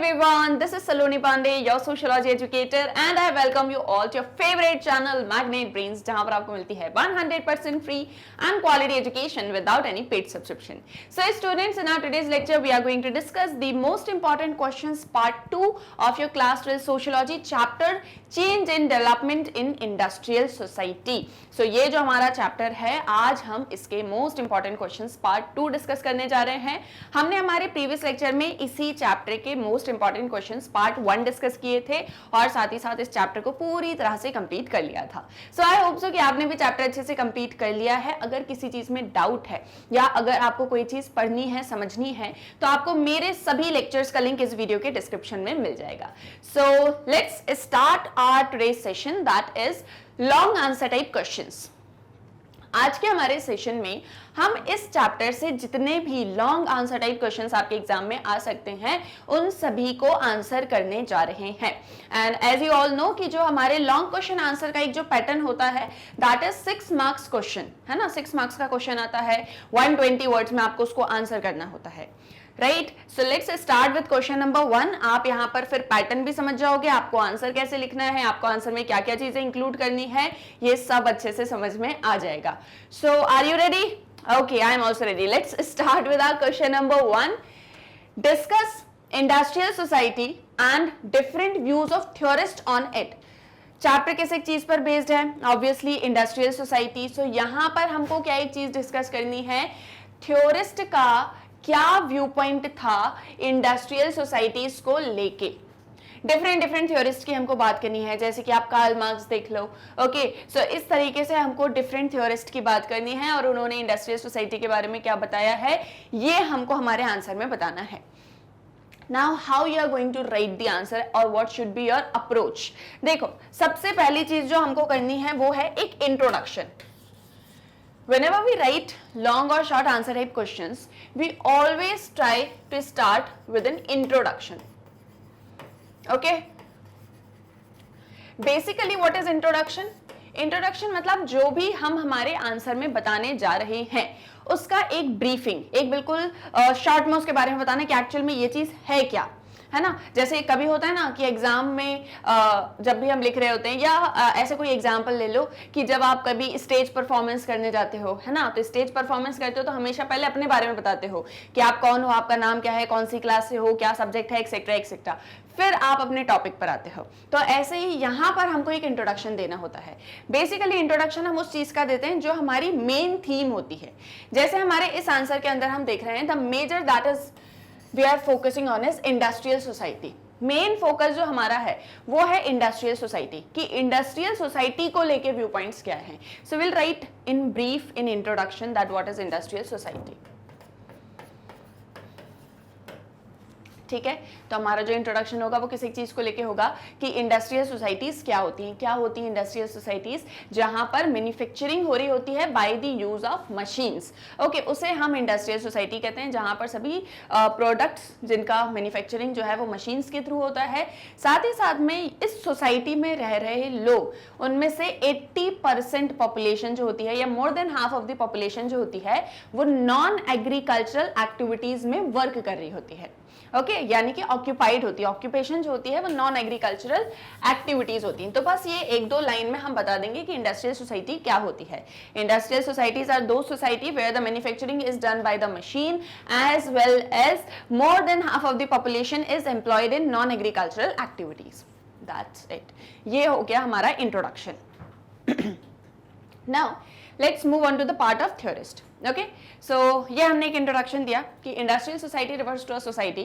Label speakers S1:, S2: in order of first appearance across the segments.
S1: everyone, this is Saloni Pandey, your sociology educator, and I welcome you all to your favorite channel, Magnet Brains, जहाँ पर आपको मिलती है 100% free and quality education without any paid subscription. So students, in our today's lecture, we are going to discuss the most important questions, part 2 of your class 12 sociology chapter, change in development in industrial society. So ये जो हमारा chapter है, आज हम इसके most important questions part 2 discuss करने जा रहे हैं. हमने हमारे प्रीवियस लेक्चर में इसी चैप्टर के most important questions part 1 discuss किए थे और साथ ही साथ इस चैप्टर को पूरी तरह से कंप्लीट कर लिया था. सो आई होप सो कि आपने भी चैप्टर अच्छे से कंप्लीट कर लिया है. अगर किसी चीज में डाउट है या अगर आपको कोई चीज पढ़नी है, समझनी है, तो आपको मेरे सभी लेक्चर्स का लिंक इस वीडियो के डिस्क्रिप्शन में मिल जाएगा. So let's start our today's session, that is long answer type questions. आज के हमारे सेशन में हम इस चैप्टर से जितने भी लॉन्ग आंसर टाइप क्वेश्चंस आपके एग्जाम में आ सकते हैं उन सभी को आंसर करने जा रहे हैं. And as you all know कि जो हमारे लॉन्ग क्वेश्चन आंसर का एक जो पैटर्न होता है दैट इज 6 मार्क्स क्वेश्चन, है ना. 6 मार्क्स का क्वेश्चन आता है, 120 वर्ड्स में आपको उसको आंसर करना होता है, right. So let's start with question number 1. आप यहाँ पर फिर पैटर्न भी समझ जाओगे, आपको आंसर कैसे लिखना है, आपको आंसर में क्या क्या चीजें इंक्लूड करनी है, ये सब अच्छे से समझ में आ जाएगा. So are you ready? Okay, I am also ready. Let's start with our question number 1. Discuss industrial society and different views of theorist on it. Chapter किस एक चीज पर बेस्ड है? Obviously industrial society. सो यहाँ पर हमको क्या एक चीज डिस्कस करनी है, थ्योरिस्ट का क्या व्यू पॉइंट था इंडस्ट्रियल सोसाइटीज को लेके. डिफरेंट थ्योरिस्ट की हमको बात करनी है, जैसे कि आप कार्ल मार्क्स देख लो. ओके, सो इस तरीके से हमको डिफरेंट थ्योरिस्ट की बात करनी है और उन्होंने इंडस्ट्रियल सोसाइटी के बारे में क्या बताया है ये हमको हमारे आंसर में बताना है. Now how you are going to write the answer or what should be your approach? देखो, सबसे पहली चीज जो हमको करनी है वो है एक introduction. Whenever we write long or short answer type questions, we always try to start with an introduction. Okay? Basically, what is introduction? Introduction मतलब जो भी हम हमारे आंसर में बताने जा रहे हैं उसका एक ब्रीफिंग, एक बिल्कुल शॉर्ट में उसके बारे में बताना कि एक्चुअल में ये चीज है क्या, है ना. जैसे कभी होता है ना कि एग्जाम में जब भी हम लिख रहे होते हैं या ऐसे कोई एग्जाम्पल ले लो कि जब आप कभी स्टेज परफॉर्मेंस करने जाते हो, है ना, तो स्टेज परफॉर्मेंस करते हो तो हमेशा पहले अपने बारे में बताते हो कि आप कौन हो, आपका नाम क्या है, कौन सी क्लास से हो, क्या सब्जेक्ट है, एक्सेट्रा एक्सेट्रा. फिर आप अपने टॉपिक पर आते हो. तो ऐसे ही यहाँ पर हमको एक इंट्रोडक्शन देना होता है. बेसिकली इंट्रोडक्शन हम उस चीज का देते हैं जो हमारी मेन थीम होती है. जैसे हमारे इस आंसर के अंदर हम देख रहे हैं the major that is we are focusing on is industrial society. Main focus जो हमारा है वो है इंडस्ट्रियल सोसाइटी, कि इंडस्ट्रियल सोसाइटी को लेके व्यू पॉइंट्स क्या हैं. So will write in brief in introduction that what is industrial society. ठीक है, तो हमारा जो इंट्रोडक्शन होगा वो किसी चीज को लेके होगा कि इंडस्ट्रियल सोसाइटीज क्या होती हैं. क्या होती हैं इंडस्ट्रियल सोसाइटीज? जहां पर मैन्युफैक्चरिंग हो रही होती है bye the use of machines. Okay, उसे हम इंडस्ट्रियल सोसाइटी कहते हैं, जहां पर सभी प्रोडक्ट्स जिनका मैन्युफैक्चरिंग जो है वो मशीन्स के थ्रू होता है. साथ ही साथ में इस सोसाइटी में रह रहे लोग, उनमें से 80% पॉपुलेशन जो होती है या मोर than half of the population जो होती है वो नॉन एग्रीकल्चरल एक्टिविटीज में वर्क कर रही होती है. ओके, यानी कि ऑक्यूपाइड होती है. ऑक्यूपेशन जो होती है वो नॉन एग्रीकल्चरल एक्टिविटीज होती हैं. तो बस ये एक दो लाइन में हम बता देंगे कि इंडस्ट्रियल सोसाइटी क्या होती है. Industrial societies are those society where the manufacturing is done by the machine as well as more than half of the population is employed in non agricultural activities. That's it. ये हो गया हमारा introduction. Now let's move on to the part of theorist. Okay, so ये हमने एक introduction दिया कि industrial society refers to a society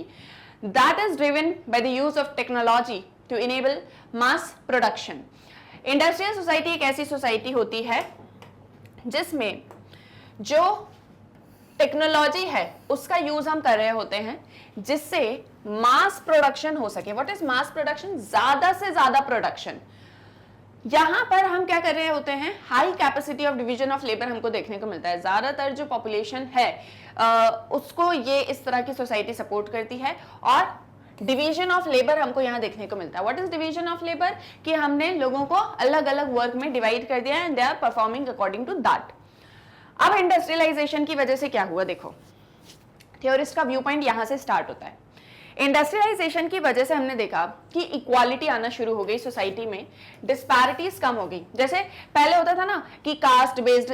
S1: that is driven by the use of technology to enable mass production. Industrial society एक ऐसी society होती है जिसमें जो टेक्नोलॉजी है उसका यूज हम कर रहे होते हैं जिससे मास प्रोडक्शन हो सके. What is mass production? ज्यादा से ज्यादा प्रोडक्शन. यहां पर हम क्या कर रहे होते हैं, high capacity of division of labour हमको देखने को मिलता है. ज्यादातर जो पॉपुलेशन है उसको ये इस तरह की सोसाइटी सपोर्ट करती है और डिवीजन ऑफ लेबर हमको यहाँ देखने को मिलता है. What is division of labour? कि हमने लोगों को अलग अलग वर्क में डिवाइड कर दिया and they are performing according to that. अब इंडस्ट्रियलाइजेशन की वजह से क्या हुआ, देखो थ्योरिस्ट का व्यू पॉइंट यहां से स्टार्ट होता है. इंडस्ट्रियलाइजेशन की वजह से हमने देखा कि इक्वालिटी आना शुरू हो गई सोसाइटी में, डिस्पैरिटीज कम हो गई। जैसे पहले होता था ना कि कास्ट बेस्ड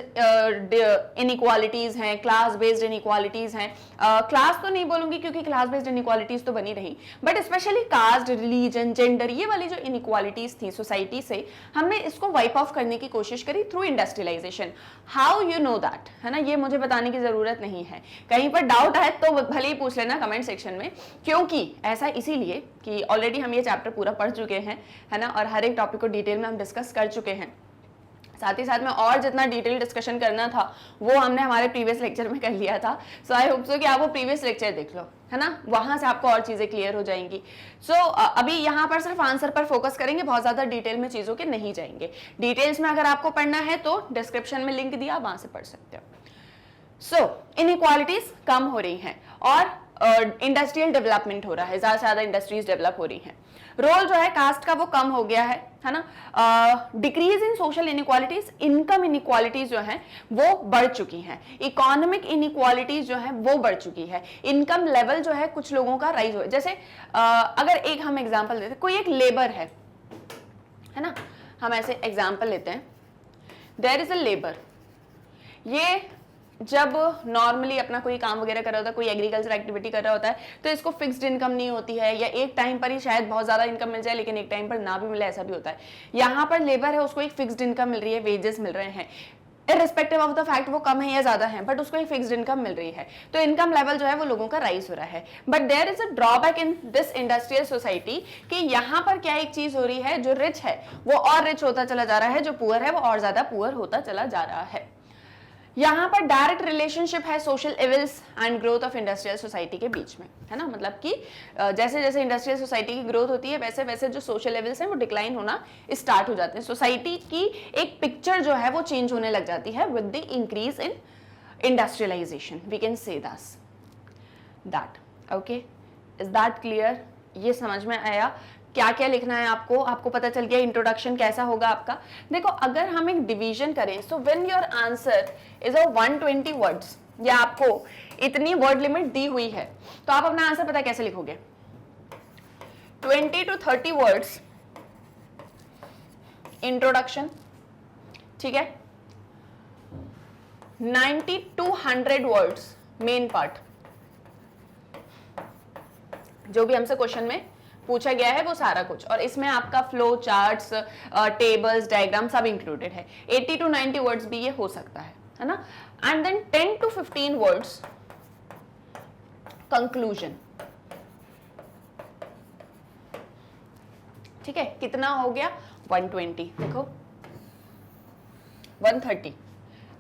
S1: इनइक्वालिटीज हैं, क्लास बेस्ड इनइक्वालिटीज हैं। क्लास तो नहीं बोलूंगी क्योंकि क्लास बेस्ड इनइक्वालिटीज तो बनी रही, but specially caste, religion, gender, ये वाली जो इनइक्वालिटीज थी सोसाइटी से, हमने इसको वाइप ऑफ करने की कोशिश करी through industrialization. How you know that, है ना, ये मुझे बताने की जरूरत नहीं है। कहीं पर डाउट है तो भले ही पूछ लेना कमेंट सेक्शन में, क्योंकि ऐसा इसीलिए कि ऑलरेडी हम ये चैप्टर पूरा पढ़ चुके हैं, है ना, और हर एक टॉपिक को डिटेल में हम डिस्कस कर चुके हैं। साथ ही साथ में और जितना डिटेल डिस्कशन करना था वो हमने हमारे प्रीवियस लेक्चर में कर लिया था। सो आई होप सो कि आप वो प्रीवियस लेक्चर देख लो, है ना, वहां से आपको और चीजें क्लियर हो जाएंगी। सो अभी यहाँ पर सिर्फ आंसर पर फोकस करेंगे, बहुत ज्यादा डिटेल में चीजों के नहीं जाएंगे। डिटेल्स में अगर आपको पढ़ना है तो डिस्क्रिप्शन में लिंक दिया, वहां से पढ़ सकते हो। सो इनइक्वालिटीज कम हो रही हैं और इंडस्ट्रियल डेवलपमेंट हो रहा है, ज्यादा से ज्यादा इंडस्ट्रीज डेवलप हो रही हैं। रोल जो है कास्ट का वो कम हो गया है ना। Decrease in social inequalities, income inequalities जो है वो बढ़ चुकी हैं। इकोनॉमिक इनइक्वालिटीज जो है वो बढ़ चुकी है। इनकम लेवल जो है कुछ लोगों का राइज हो, जैसे अगर एक हम एग्जांपल देते, कोई एक लेबर है ना, हम ऐसे एग्जांपल लेते हैं, देयर इज अ लेबर, ये जब नॉर्मली अपना कोई काम वगैरह कर रहा होता है, कोई एग्रीकल्चर एक्टिविटी कर रहा होता है, तो इसको फिक्स्ड इनकम नहीं होती है, या एक टाइम पर ही शायद बहुत ज्यादा इनकम मिल जाए लेकिन एक टाइम पर ना भी मिले, ऐसा भी होता है। यहाँ पर लेबर है, उसको एक फिक्स्ड इनकम मिल रही है, वेजेस मिल रहे हैं, इररिस्पेक्टिव ऑफ द फैक्ट वो कम है या ज्यादा है, बट उसको एक फिक्स्ड इनकम मिल रही है, तो इनकम लेवल जो है वो लोगों का राइज हो रहा है। But there is a drawback in this industrial society कि यहाँ पर क्या एक चीज हो रही है, जो रिच है वो और रिच होता चला जा रहा है, जो पुअर है वो और ज्यादा पुअर होता चला जा रहा है। यहाँ पर डायरेक्ट रिलेशनशिप है social evils and growth of industrial society के बीच में, है ना, मतलब कि जैसे जैसे इंडस्ट्रियल सोसाइटी की ग्रोथ होती है वैसे वैसे जो सोशल इविल्स हैं वो डिक्लाइन होना स्टार्ट हो जाते हैं। सोसाइटी की एक पिक्चर जो है वो चेंज होने लग जाती है with the increase in industrialization, we can say that. Okay, is that clear? ये समझ में आया क्या क्या लिखना है आपको? आपको पता चल गया इंट्रोडक्शन कैसा होगा आपका? देखो, अगर हम एक डिवीजन करें, so when your answer is a 120 words, या आपको इतनी वर्ड लिमिट दी हुई है, तो आप अपना आंसर पता कैसे लिखोगे? 20 to 30 वर्ड्स इंट्रोडक्शन, ठीक है, 90 to 100 वर्ड्स मेन पार्ट, जो भी हमसे क्वेश्चन में पूछा गया है वो सारा कुछ, और इसमें आपका फ्लो चार्ट्स, टेबल्स, डायग्राम सब इंक्लूडेड है। 80 to 90 वर्ड्स भी ये हो सकता है ना। And then 10 to 15 words conclusion, ठीक है, कितना हो गया? 120, देखो 130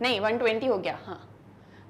S1: नहीं 120 हो गया, हाँ,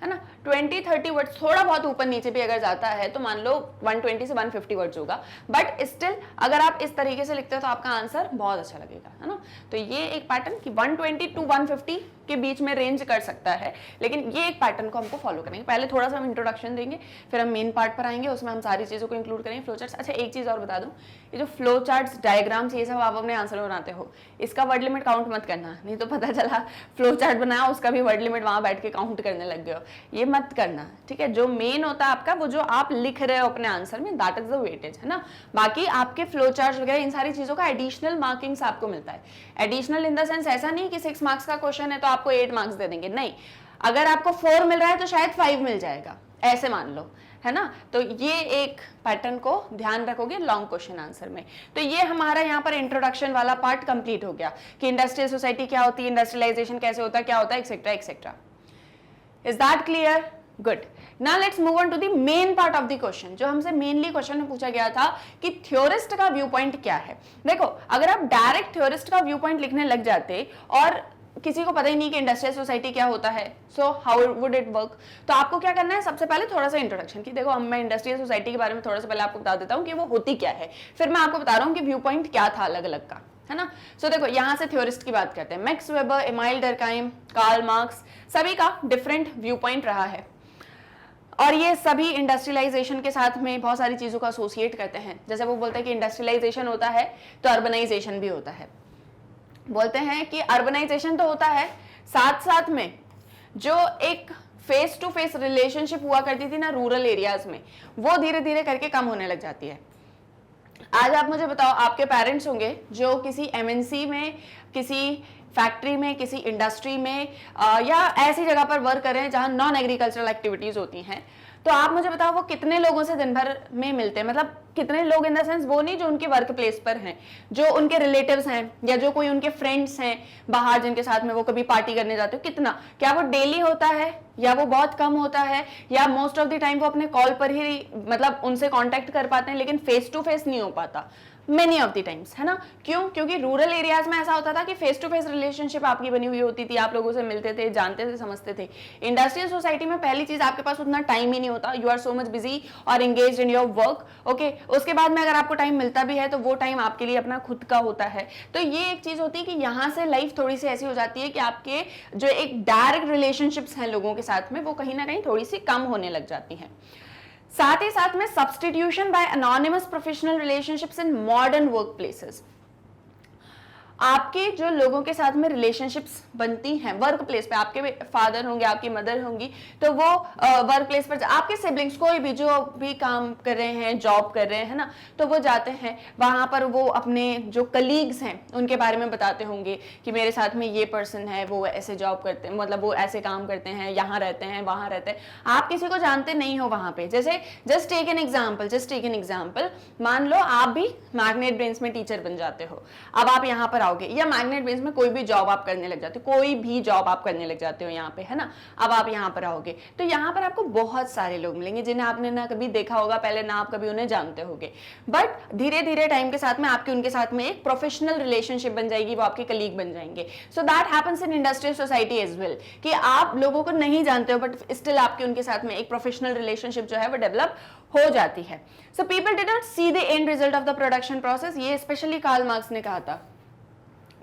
S1: है ना। 20-30 वर्ड्स, थोड़ा बहुत ऊपर नीचे भी अगर जाता है तो मान लो 120 से 150 वर्ड्स होगा, बट स्टिल अगर आप इस तरीके से लिखते हो तो आपका आंसर बहुत अच्छा लगेगा, है ना। तो ये एक पैटर्न कि 120 to 150 के बीच में रेंज कर सकता है, लेकिन ये एक पैटर्न को हमको फॉलो करेंगे। पहले थोड़ा सा हम इंट्रोडक्शन देंगे, फिर हम मेन पार्ट पर आएंगे, उसमें हम सारी चीज़ों को इंक्लूड करेंगे। फ्लो चार्ट्स, अच्छा एक चीज़ और बता दूं, ये जो फ्लो चार्ट्स, डायग्राम्स, ये सब आप अपने आंसर में बनाते हो, इसका वर्ड लिमिट काउंट मत करना, नहीं तो पता चला फ्लो चार्ट बनाया उसका भी वर्ड लिमिट वहां बैठ के काउंट करने लग गए हो, ये मत करना, ठीक है। जो मेन होता है आपका, वो जो आप लिख रहे हो अपने आंसर में, दैट इज द वेटेज, है ना। बाकी आपके फ्लो चार्ट वगैरह इन सारी चीजों का एडिशनल मार्किंग्स आपको मिलता है। एडिशनल इन द सेंस ऐसा नहीं कि 6 मार्क्स का क्वेश्चन है तो आपको 8 मार्क्स दे देंगे, नहीं, अगर आपको 4 मिल रहा है तो शायद 5 मिल जाएगा, ऐसे मान लो, है ना। तो ये एक पैटर्न को ध्यान रखोगे लॉन्ग क्वेश्चन आंसर में। तो ये हमारा यहाँ पर इंट्रोडक्शन वाला पार्ट कंप्लीट हो गया कि इंडस्ट्रियल सोसाइटी क्या होती है, इंडस्ट्रियलाइजेशन कैसे होता है, क्या होता है, etcetera etcetera. Is that clear? Good. Now let's move on to the main part of the question, जो हमसे मेनली क्वेश्चन में पूछा गया था कि थ्योरिस्ट का व्यू पॉइंट क्या है। देखो, अगर आप डायरेक्ट थ्योरिस्ट का व्यू पॉइंट लिखने लग जाते और किसी को पता ही नहीं कि इंडस्ट्रियल सोसाइटी क्या होता है, so how would it work, तो आपको क्या करना है, सबसे पहले थोड़ा सा इंट्रोडक्शन की। देखो, मैं इंडस्ट्रियल सोसाइटी के बारे में थोड़ा सा पहले आपको बता देता हूँ कि वो होती क्या है, फिर मैं आपको बता रहा हूँ कि व्यू पॉइंट क्या था अलग अलग का, है ना। सो देखो, यहाँ से थ्योरिस्ट की बात करते हैं। Max Weber, Emile Durkheim, Karl Marx, सभी का डिफरेंट व्यू पॉइंट रहा है, और ये सभी इंडस्ट्रियलाइजेशन के साथ में बहुत सारी चीजों को एसोसिएट करते हैं। जैसे वो बोलते हैं कि इंडस्ट्रियलाइजेशन होता है तो अर्बनाइजेशन भी होता है। बोलते हैं कि अर्बनाइजेशन तो होता है, साथ साथ में जो एक फेस टू फेस रिलेशनशिप हुआ करती थी ना रूरल एरियाज में, वो धीरे धीरे करके कम होने लग जाती है। आज आप मुझे बताओ, आपके पेरेंट्स होंगे जो किसी एमएनसी में, किसी फैक्ट्री में, किसी इंडस्ट्री में या ऐसी जगह पर वर्क कर रहे हैं जहां नॉन एग्रीकल्चरल एक्टिविटीज होती हैं, तो आप मुझे बताओ वो कितने लोगों से दिन भर में मिलते हैं, मतलब कितने लोग इन द सेंस वो नहीं जो उनके वर्क प्लेस पर हैं, जो उनके रिलेटिव्स हैं या जो कोई उनके फ्रेंड्स हैं बाहर जिनके साथ में वो कभी पार्टी करने जाते हो, कितना, क्या वो डेली होता है या वो बहुत कम होता है, या मोस्ट ऑफ द टाइम वो अपने कॉल पर ही मतलब उनसे कांटेक्ट कर पाते हैं लेकिन फेस टू फेस नहीं हो पाता मेनी ऑफ द टाइम्स, है ना। क्यों? क्योंकि रूरल एरियाज में ऐसा होता था कि फेस टू फेस रिलेशनशिप आपकी बनी हुई होती थी, आप लोगों से मिलते थे, जानते थे, समझते थे। इंडस्ट्रियल सोसाइटी में पहली चीज आपके पास उतना टाइम ही नहीं होता, you are so much busy और engaged in your work, okay. उसके बाद में अगर आपको टाइम मिलता भी है तो वो टाइम आपके लिए अपना खुद का होता है। तो ये एक चीज होती है कि यहाँ से लाइफ थोड़ी सी ऐसी हो जाती है कि आपके जो एक डायरेक्ट रिलेशनशिप्स हैं लोगों के साथ में, वो कहीं ना कहीं थोड़ी सी कम होने लग जाती हैं। साथ ही साथ में substitution by anonymous professional relationships in modern work places, आपके जो लोगों के साथ में रिलेशनशिप्स बनती हैं वर्क प्लेस पे, आपके फादर होंगे, आपकी मदर होंगी, तो वो वर्क प्लेस पर आपके सिबलिंग्स कोई भी जो भी काम कर रहे हैं, जॉब कर रहे हैं ना, तो वो जाते हैं वहां पर, वो अपने जो कलीग्स हैं उनके बारे में बताते होंगे कि मेरे साथ में ये पर्सन है, वो ऐसे जॉब करते हैं, मतलब वो ऐसे काम करते हैं, यहाँ रहते हैं, वहां रहते हैं। आप किसी को जानते नहीं हो वहां पे। जैसे जस्ट टेक एन एग्जाम्पल, मान लो आप भी मैग्नेट ब्रेन्स में टीचर बन जाते हो, अब आप यहाँ पर आओगे, या मैग्नेट ब्रेन्स में कोई भी जॉब आप करने लग जाते हो, कोई भी जॉब आप करने लग जाते हो यहाँ पे, है ना। अब आप यहाँ पर आओगे तो यहाँ पर आपको बहुत सारे लोग मिलेंगे जिन्हें आपने ना कभी देखा होगा पहले, ना आप कभी उन्हें जानते होगे, बट धीरे धीरे टाइम के साथ में आपके उनके साथ में एक प्रोफेशनल रिलेशनशिप बन जाएगी, वो आपके कलीग बन जाएंगे। So that happens in industrial society as well, कि आप लोगों को नहीं जानते हो बट स्टिल आपके उनके साथ में एक प्रोफेशनल रिलेशनशिप जो है वो डेवलप हो जाती है। So people did not see the end result of the production process, ये स्पेशली कार्ल मार्क्स ने कहा था।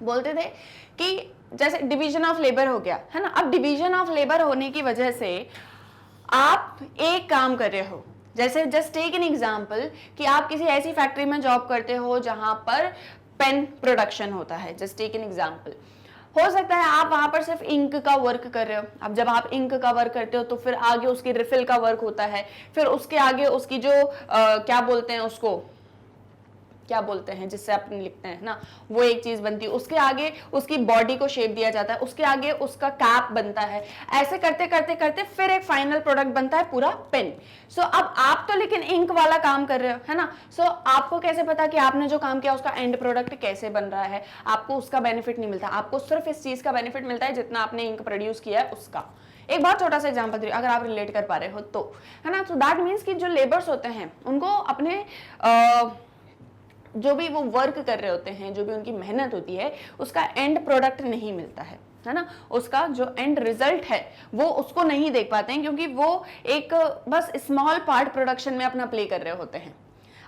S1: बोलते थे कि जैसे डिवीजन ऑफ लेबर हो गया, है ना। अब डिवीजन ऑफ लेबर होने की वजह से आप एक काम कर रहे हो, जैसे जस्ट टेक एन एग्जांपल कि आप किसी ऐसी फैक्ट्री में जॉब करते हो जहां पर पेन प्रोडक्शन होता है, जस्ट टेक एन एग्जांपल। हो सकता है आप वहां पर सिर्फ इंक का वर्क कर रहे हो। अब जब आप इंक का वर्क करते हो तो फिर आगे उसकी रिफिल का वर्क होता है, फिर उसके आगे उसकी जो क्या बोलते हैं उसको, क्या बोलते हैं जिससे आप लिखते हैं ना, वो एक चीज बनती है, उसके आगे उसकी बॉडी को शेप दिया जाता है, उसके आगे उसका कैप बनता है, ऐसे करते करते करते फिर एक फाइनल प्रोडक्ट बनता है पूरा पेन। सो अब आप तो लेकिन इंक वाला काम कर रहे हो, है ना। सो आपको कैसे पता कि आपने जो काम किया उसका एंड प्रोडक्ट कैसे बन रहा है, आपको उसका बेनिफिट नहीं मिलता, आपको सिर्फ इस चीज का बेनिफिट मिलता है जितना आपने इंक प्रोड्यूस किया है उसका। एक बहुत छोटा सा एग्जांपल दे रही हूं, अगर आप रिलेट कर पा रहे हो तो, है ना। तो दैट मीन्स कि जो लेबर्स होते हैं उनको अपने जो भी वो वर्क कर रहे होते हैं, जो भी उनकी मेहनत होती है, उसका एंड प्रोडक्ट नहीं मिलता है ना। उसका जो एंड रिजल्ट है वो उसको नहीं देख पाते हैं, क्योंकि वो एक बस स्मॉल पार्ट प्रोडक्शन में अपना प्ले कर रहे होते हैं।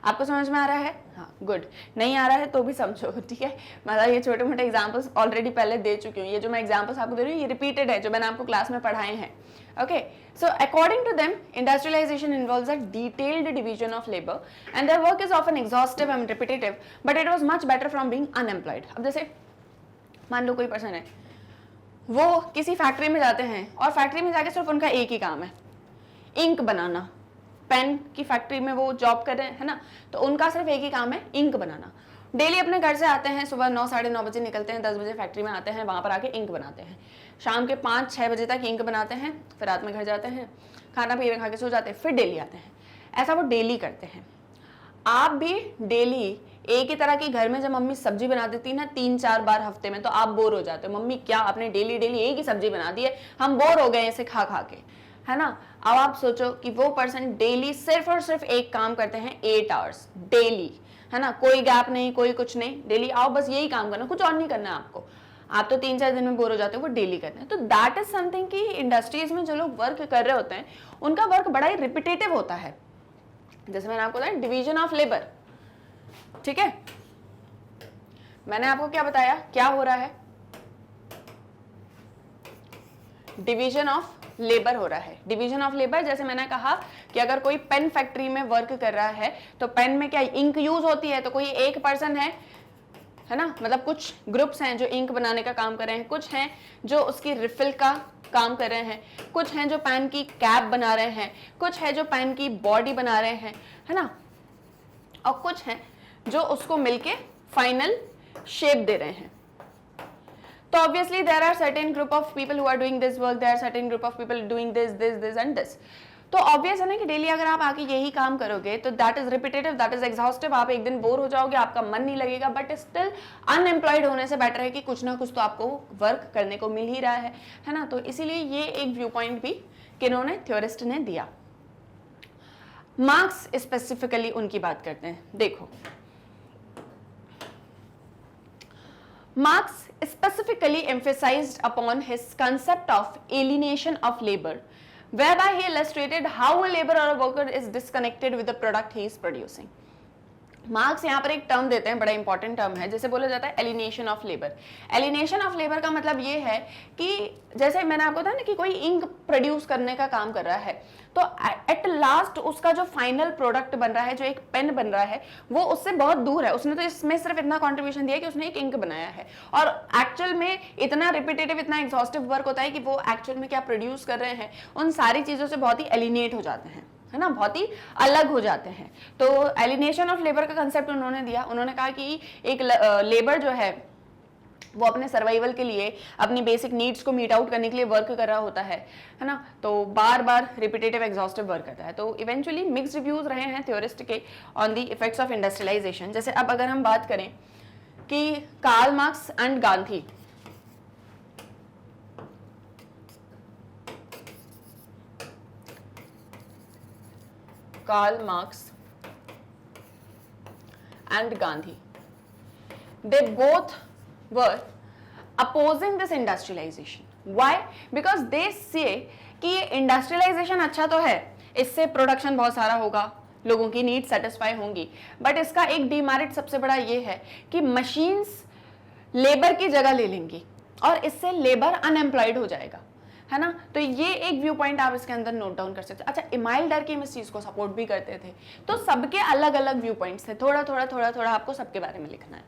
S1: आपको समझ में आ रहा है? हाँ, गुड। नहीं आ रहा है तो भी समझो, ठीक है। मतलब ये छोटे मोटे एग्जांपल्स ऑलरेडी पहले दे चुकी हूँ, ये जो मैं एग्जांपल्स आपको दे रही हूँ ये रिपीटेड है, जो मैंने आपको क्लास में पढ़ाए हैं। Okay, so according to them, industrialization involves a detailed division of labor, and their work is often exhaustive and repetitive, but it was much better from being unemployed. अब जैसे मान लो कोई पर्सन है, वो किसी फैक्ट्री में जाते हैं और फैक्ट्री में जाके सिर्फ उनका एक ही काम है, इंक बनाना। पेन की फैक्ट्री में वो जॉब कर रहे हैं, है ना, तो उनका सिर्फ एक ही काम है, इंक बनाना। डेली अपने घर से आते हैं, सुबह 9 साढ़े 9 बजे निकलते हैं, 10 बजे फैक्ट्री में आते हैं, वहां पर आके इंक बनाते हैं, शाम के 5-6 बजे तक इंक बनाते हैं, फिर रात में घर जाते हैं, खाना पीना खा के सो जाते हैं, फिर डेली आते हैं। ऐसा वो डेली करते हैं। आप भी डेली एक ही तरह की घर में जब मम्मी सब्जी बना देती ना 3-4 बार हफ्ते में, तो आप बोर हो जाते हो, मम्मी क्या आपने डेली डेली एक ही सब्जी बना दी है, हम बोर हो गए इसे खा खा के, है ना। अब आप सोचो कि वो पर्सन डेली सिर्फ और सिर्फ एक काम करते हैं 8 आवर्स डेली, है ना, कोई गैप नहीं, कोई कुछ नहीं, डेली आओ बस यही काम करना, कुछ और नहीं करना है आपको। आप तो 3-4 दिन में बोर हो जाते हो, वो डेली करते हैं। तो दैट इज समथिंग कि इंडस्ट्रीज में जो लोग वर्क कर रहे होते हैं उनका वर्क बड़ा ही रिपीटेटिव होता है। जैसे मैंने आपको बताया डिवीजन ऑफ लेबर, ठीक है। मैंने आपको क्या बताया, क्या हो रहा है, डिवीजन ऑफ लेबर हो रहा है। डिवीजन ऑफ लेबर, जैसे मैंने कहा कि अगर कोई पेन फैक्ट्री में वर्क कर रहा है तो पेन में क्या इंक यूज होती है, तो कोई एक पर्सन है ना, मतलब कुछ ग्रुप्स हैं जो इंक बनाने का काम कर रहे हैं, कुछ हैं जो उसकी रिफिल का काम कर रहे हैं, कुछ हैं जो पेन की कैप बना रहे हैं, कुछ है जो पेन की बॉडी बना रहे हैं, है ना, और कुछ हैं जो उसको मिलके फाइनल शेप दे रहे हैं. तो obviously there are certain group of people who are doing this work, there are certain group of people doing this and this. तो ऑब्वियस है ना कि डेली अगर आप आके यही काम करोगे तो that is repetitive, that is exhaustive, आप एक दिन बोर हो जाओगे, आपका मन नहीं लगेगा. बट स्टिल अनएम्प्लॉयड होने से बेटर है कि कुछ ना कुछ तो आपको वर्क करने को मिल ही रहा है ना. तो इसीलिए ये एक व्यू पॉइंट भी किन्होंने, थ्योरिस्ट ने दिया. मार्क्स स्पेसिफिकली उनकी बात करते हैं. देखो, Marx specifically emphasized upon his concept of alienation of labor, whereby he illustrated how a laborer or a worker is disconnected with the product he is producing. Marks यहाँ पर एक टर्म देते हैं, बड़ा इंपॉर्टेंट टर्म है, जैसे बोला जाता है alienation of labour. Alienation of labour का मतलब ये है कि जैसे मैंने आपको बताया ना कि कोई इंक प्रोड्यूस करने का काम कर रहा है, तो एट लास्ट उसका जो फाइनल प्रोडक्ट बन रहा है, जो एक पेन बन रहा है, वो उससे बहुत दूर है. उसने तो इसमें सिर्फ इतना कॉन्ट्रीब्यूशन दिया कि उसने एक इंक बनाया है, और एक्चुअल में इतना रिपीटेटिव, इतना एग्जॉस्टिव वर्क होता है कि वो एक्चुअल में क्या प्रोड्यूस कर रहे हैं उन सारी चीजों से बहुत ही एलिनेट हो जाते हैं, है ना, बहुत ही अलग हो जाते हैं. तो एलिनेशन ऑफ लेबर का कंसेप्ट उन्होंने दिया. उन्होंने कहा कि एक लेबर जो है वो अपने सर्वाइवल के लिए, अपनी बेसिक नीड्स को मीट आउट करने के लिए वर्क कर रहा होता है ना, तो बार बार रिपीटेटिव एग्जॉस्टिव वर्क करता है. तो इवेंचुअली मिक्स्ड रिव्यूज रहे हैं थ्योरिस्ट के on the effects of industrialization. जैसे अब अगर हम बात करें कि Karl Marx and Gandhi, Karl Marx and Gandhi, they both were opposing this industrialization. Why? Because they say कि इंडस्ट्रियलाइजेशन अच्छा तो है, इससे प्रोडक्शन बहुत सारा होगा, लोगों की नीड सेटिस्फाई होंगी, बट इसका एक डीमेरिट सबसे बड़ा ये है कि मशीन्स लेबर की जगह ले लेंगी और इससे लेबर अनएम्प्लॉयड हो जाएगा, है ना. तो ये एक व्यू पॉइंट आप इसके अंदर नोट डाउन कर सकते हैं. अच्छा, इमाइल डर्कीम इस चीज को सपोर्ट भी करते थे. तो सबके अलग अलग व्यू पॉइंट्स थे, थोड़ा थोड़ा आपको सबके बारे में लिखना है.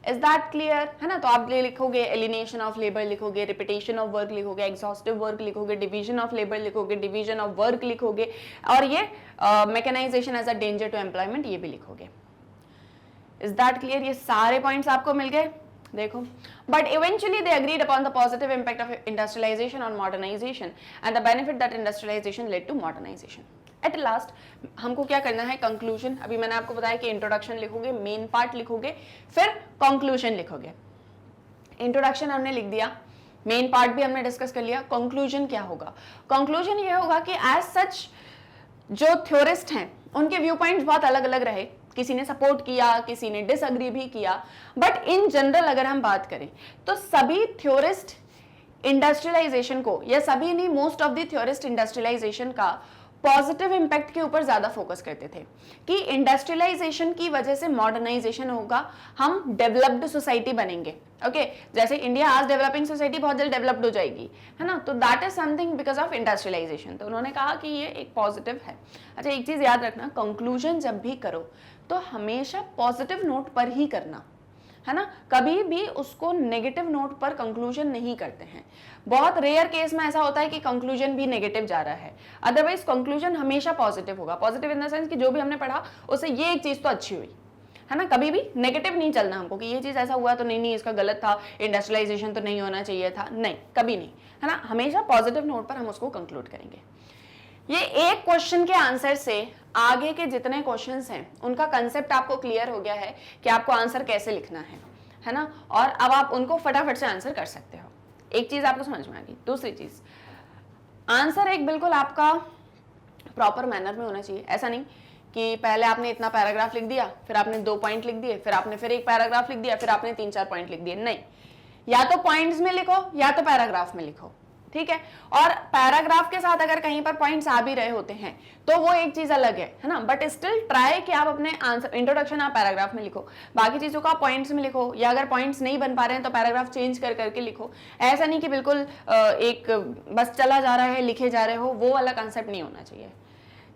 S1: इज दैट क्लियर, है ना. तो आप लिखोगे एलिनेशन ऑफ लेबर, लिखोगे रिपीटेशन ऑफ वर्क, लिखोगे एग्जॉस्टिव वर्क, लिखोगे डिवीजन ऑफ लेबर, लिखोगे डिवीजन ऑफ वर्क लिखोगे, और ये mechanization as a danger to employment ये भी लिखोगे. Is that clear. ये सारे पॉइंट्स आपको मिल गए. देखो, but eventually they agreed upon the positive impact of industrialization on modernization and the benefit that industrialization led to modernization. At last हमको क्या करना है, कंक्लूजन. अभी मैंने आपको बताया कि इंट्रोडक्शन लिखोगे, मेन पार्ट लिखोगे, फिर कंक्लूजन लिखोगे. इंट्रोडक्शन हमने लिख दिया, मेन पार्ट भी हमने डिस्कस कर लिया. कंक्लूजन क्या होगा? कंक्लूजन ये होगा कि एज सच जो थ्योरिस्ट हैं उनके व्यू पॉइंट्स बहुत अलग अलग रहे, किसी ने सपोर्ट किया, किसी ने डिसएग्री भी किया, बट इन जनरल अगर हम बात करें तो सभी थ्योरिस्ट इंडस्ट्रियलाइजेशन को, या सभी नहीं, most of the theorist industrialization का पॉजिटिव इंपैक्ट के ऊपर ज्यादा फोकस करते थे कि इंडस्ट्रियलाइजेशन की वजह से मॉडर्नाइजेशन होगा, हम डेवलप्ड सोसाइटी बनेंगे. ओके, जैसे इंडिया आज डेवलपिंग सोसाइटी बहुत जल्द डेवलप्ड हो जाएगी, है ना. तो that is something because of industrialization. तो उन्होंने कहा कि ये एक पॉजिटिव है. अच्छा, एक चीज याद रखना, कंक्लूजन जब भी करो तो हमेशा पॉजिटिव नोट पर ही करना, है ना. कभी भी उसको नेगेटिव नोट पर कंक्लूजन नहीं करते हैं. बहुत रेयर केस में ऐसा होता है कि कंक्लूजन भी नेगेटिव जा रहा है, अदरवाइज कंक्लूजन हमेशा पॉजिटिव होगा. पॉजिटिव इन द सेंस कि जो भी हमने पढ़ा उससे ये एक चीज तो अच्छी हुई, है ना. कभी भी नेगेटिव नहीं चलना हमको कि ये चीज ऐसा हुआ तो नहीं, इसका गलत था, इंडस्ट्रियलाइजेशन तो नहीं होना चाहिए था, नहीं, कभी नहीं, है ना. हमेशा पॉजिटिव नोट पर हम उसको कंक्लूड करेंगे. ये एक क्वेश्चन के आंसर से आगे के जितने क्वेश्चंस हैं उनका कंसेप्ट आपको क्लियर हो गया है कि आपको आंसर कैसे लिखना है ना. और अब आप उनको फटाफट से आंसर कर सकते हो. एक चीज आपको समझ में आ गई. दूसरी चीज, आंसर एक बिल्कुल आपका प्रॉपर मैनर में होना चाहिए. ऐसा नहीं कि पहले आपने इतना पैराग्राफ लिख दिया, फिर आपने 2 पॉइंट लिख दिए, फिर आपने फिर एक पैराग्राफ लिख दिया, फिर आपने 3-4 पॉइंट लिख दिए. नहीं, या तो पॉइंट्स में लिखो या तो पैराग्राफ में लिखो, ठीक है. और पैराग्राफ के साथ अगर कहीं पर पॉइंट्स आ भी रहे होते हैं तो वो एक चीज अलग है ना. बट स्टिल ट्राई कि आप अपने आंसर, इंट्रोडक्शन आप पैराग्राफ में लिखो, बाकी चीजों को आप पॉइंट्स में लिखो, या अगर पॉइंट्स नहीं बन पा रहे हैं तो पैराग्राफ चेंज कर करके लिखो. ऐसा नहीं कि बिल्कुल एक बस चला जा रहा है, लिखे जा रहे हो, वो वाला कंसेप्ट नहीं होना चाहिए,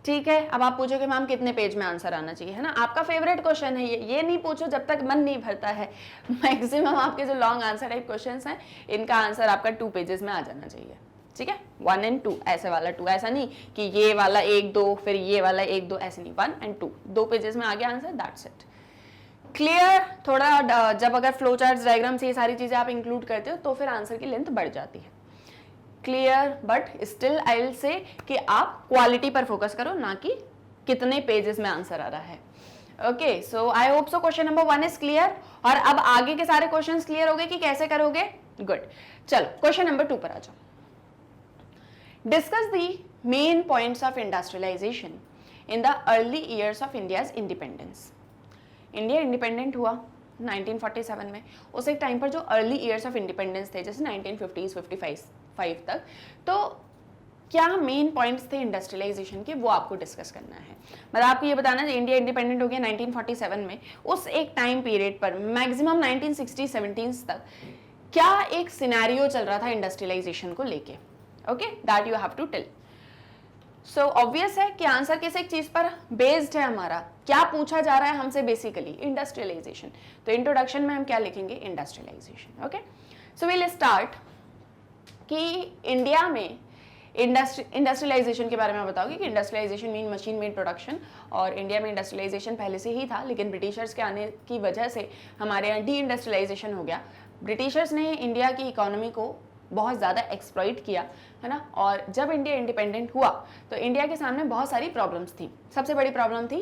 S1: ठीक है. अब आप पूछोगे मैम कितने पेज में आंसर आना चाहिए, है ना. आपका फेवरेट क्वेश्चन है ये नहीं पूछो जब तक मन नहीं भरता है. मैक्सिमम आपके जो लॉन्ग आंसर टाइप क्वेश्चंस हैं इनका आंसर आपका 2 पेजेस में आ जाना चाहिए, ठीक है, 1 and 2 ऐसे वाला 2, ऐसा नहीं कि ये वाला 1 2 फिर ये वाला 1 2, ऐसे नहीं, 1 and 2 2 पेजेस में आ गया आंसर, दैट्स इट। क्लियर? थोड़ा जब अगर फ्लो चार्ट डायग्राम से ये सारी चीजें आप इंक्लूड करते हो तो फिर आंसर की लेंथ बढ़ जाती है। Clear? But still I will say कि आप क्वालिटी पर फोकस करो, ना कि कितने पेजेस में आंसर आ रहा है। Okay, so I hope so question number 1 is clear. और अब आगे के सारे क्वेश्चंस क्लियर हो गए कि कैसे करोगे। गुड, चलो क्वेश्चन नंबर 2 पर आ जाओ। Discuss the main points of industrialization in the early years of India's independence. India independent हुआ 1947 में, उस एक टाइम पर जो अर्ली ईयर्स ऑफ इंडिपेंडेंस थे जैसे 1950s 55 तक, तो क्या मेन पॉइंट्स थे इंडस्ट्रियलाइजेशन के, वो आपको डिस्कस करना है। मतलब आपको ये बताना है इंडिया इंडिपेंडेंट हो गया 1947 में, उस एक टाइम पीरियड पर मैक्सिमम 1960-70s तक क्या एक सिनेरियो चल रहा था इंडस्ट्रियलाइजेशन को लेके। Okay, that you have to tell. So obvious है कि आंसर किस एक चीज पर बेस्ड है हमारा, क्या पूछा जा रहा है हमसे, बेसिकली इंडस्ट्रियलाइजेशन। तो इंट्रोडक्शन में हम क्या लिखेंगे, industrialization. Okay, so will start कि इंडिया में इंडस्ट्रियलाइजेशन के बारे में बताओगे कि industrialization mean machine made production, और इंडिया में इंडस्ट्रियलाइजेशन पहले से ही था, लेकिन ब्रिटिशर्स के आने की वजह से हमारे यहाँ डी इंडस्ट्रियलाइजेशन हो गया। ब्रिटिशर्स ने इंडिया की इकोनॉमी को बहुत ज़्यादा एक्सप्लॉइट किया, है ना। और जब इंडिया इंडिपेंडेंट हुआ तो इंडिया के सामने बहुत सारी प्रॉब्लम्स थी। सबसे बड़ी प्रॉब्लम थी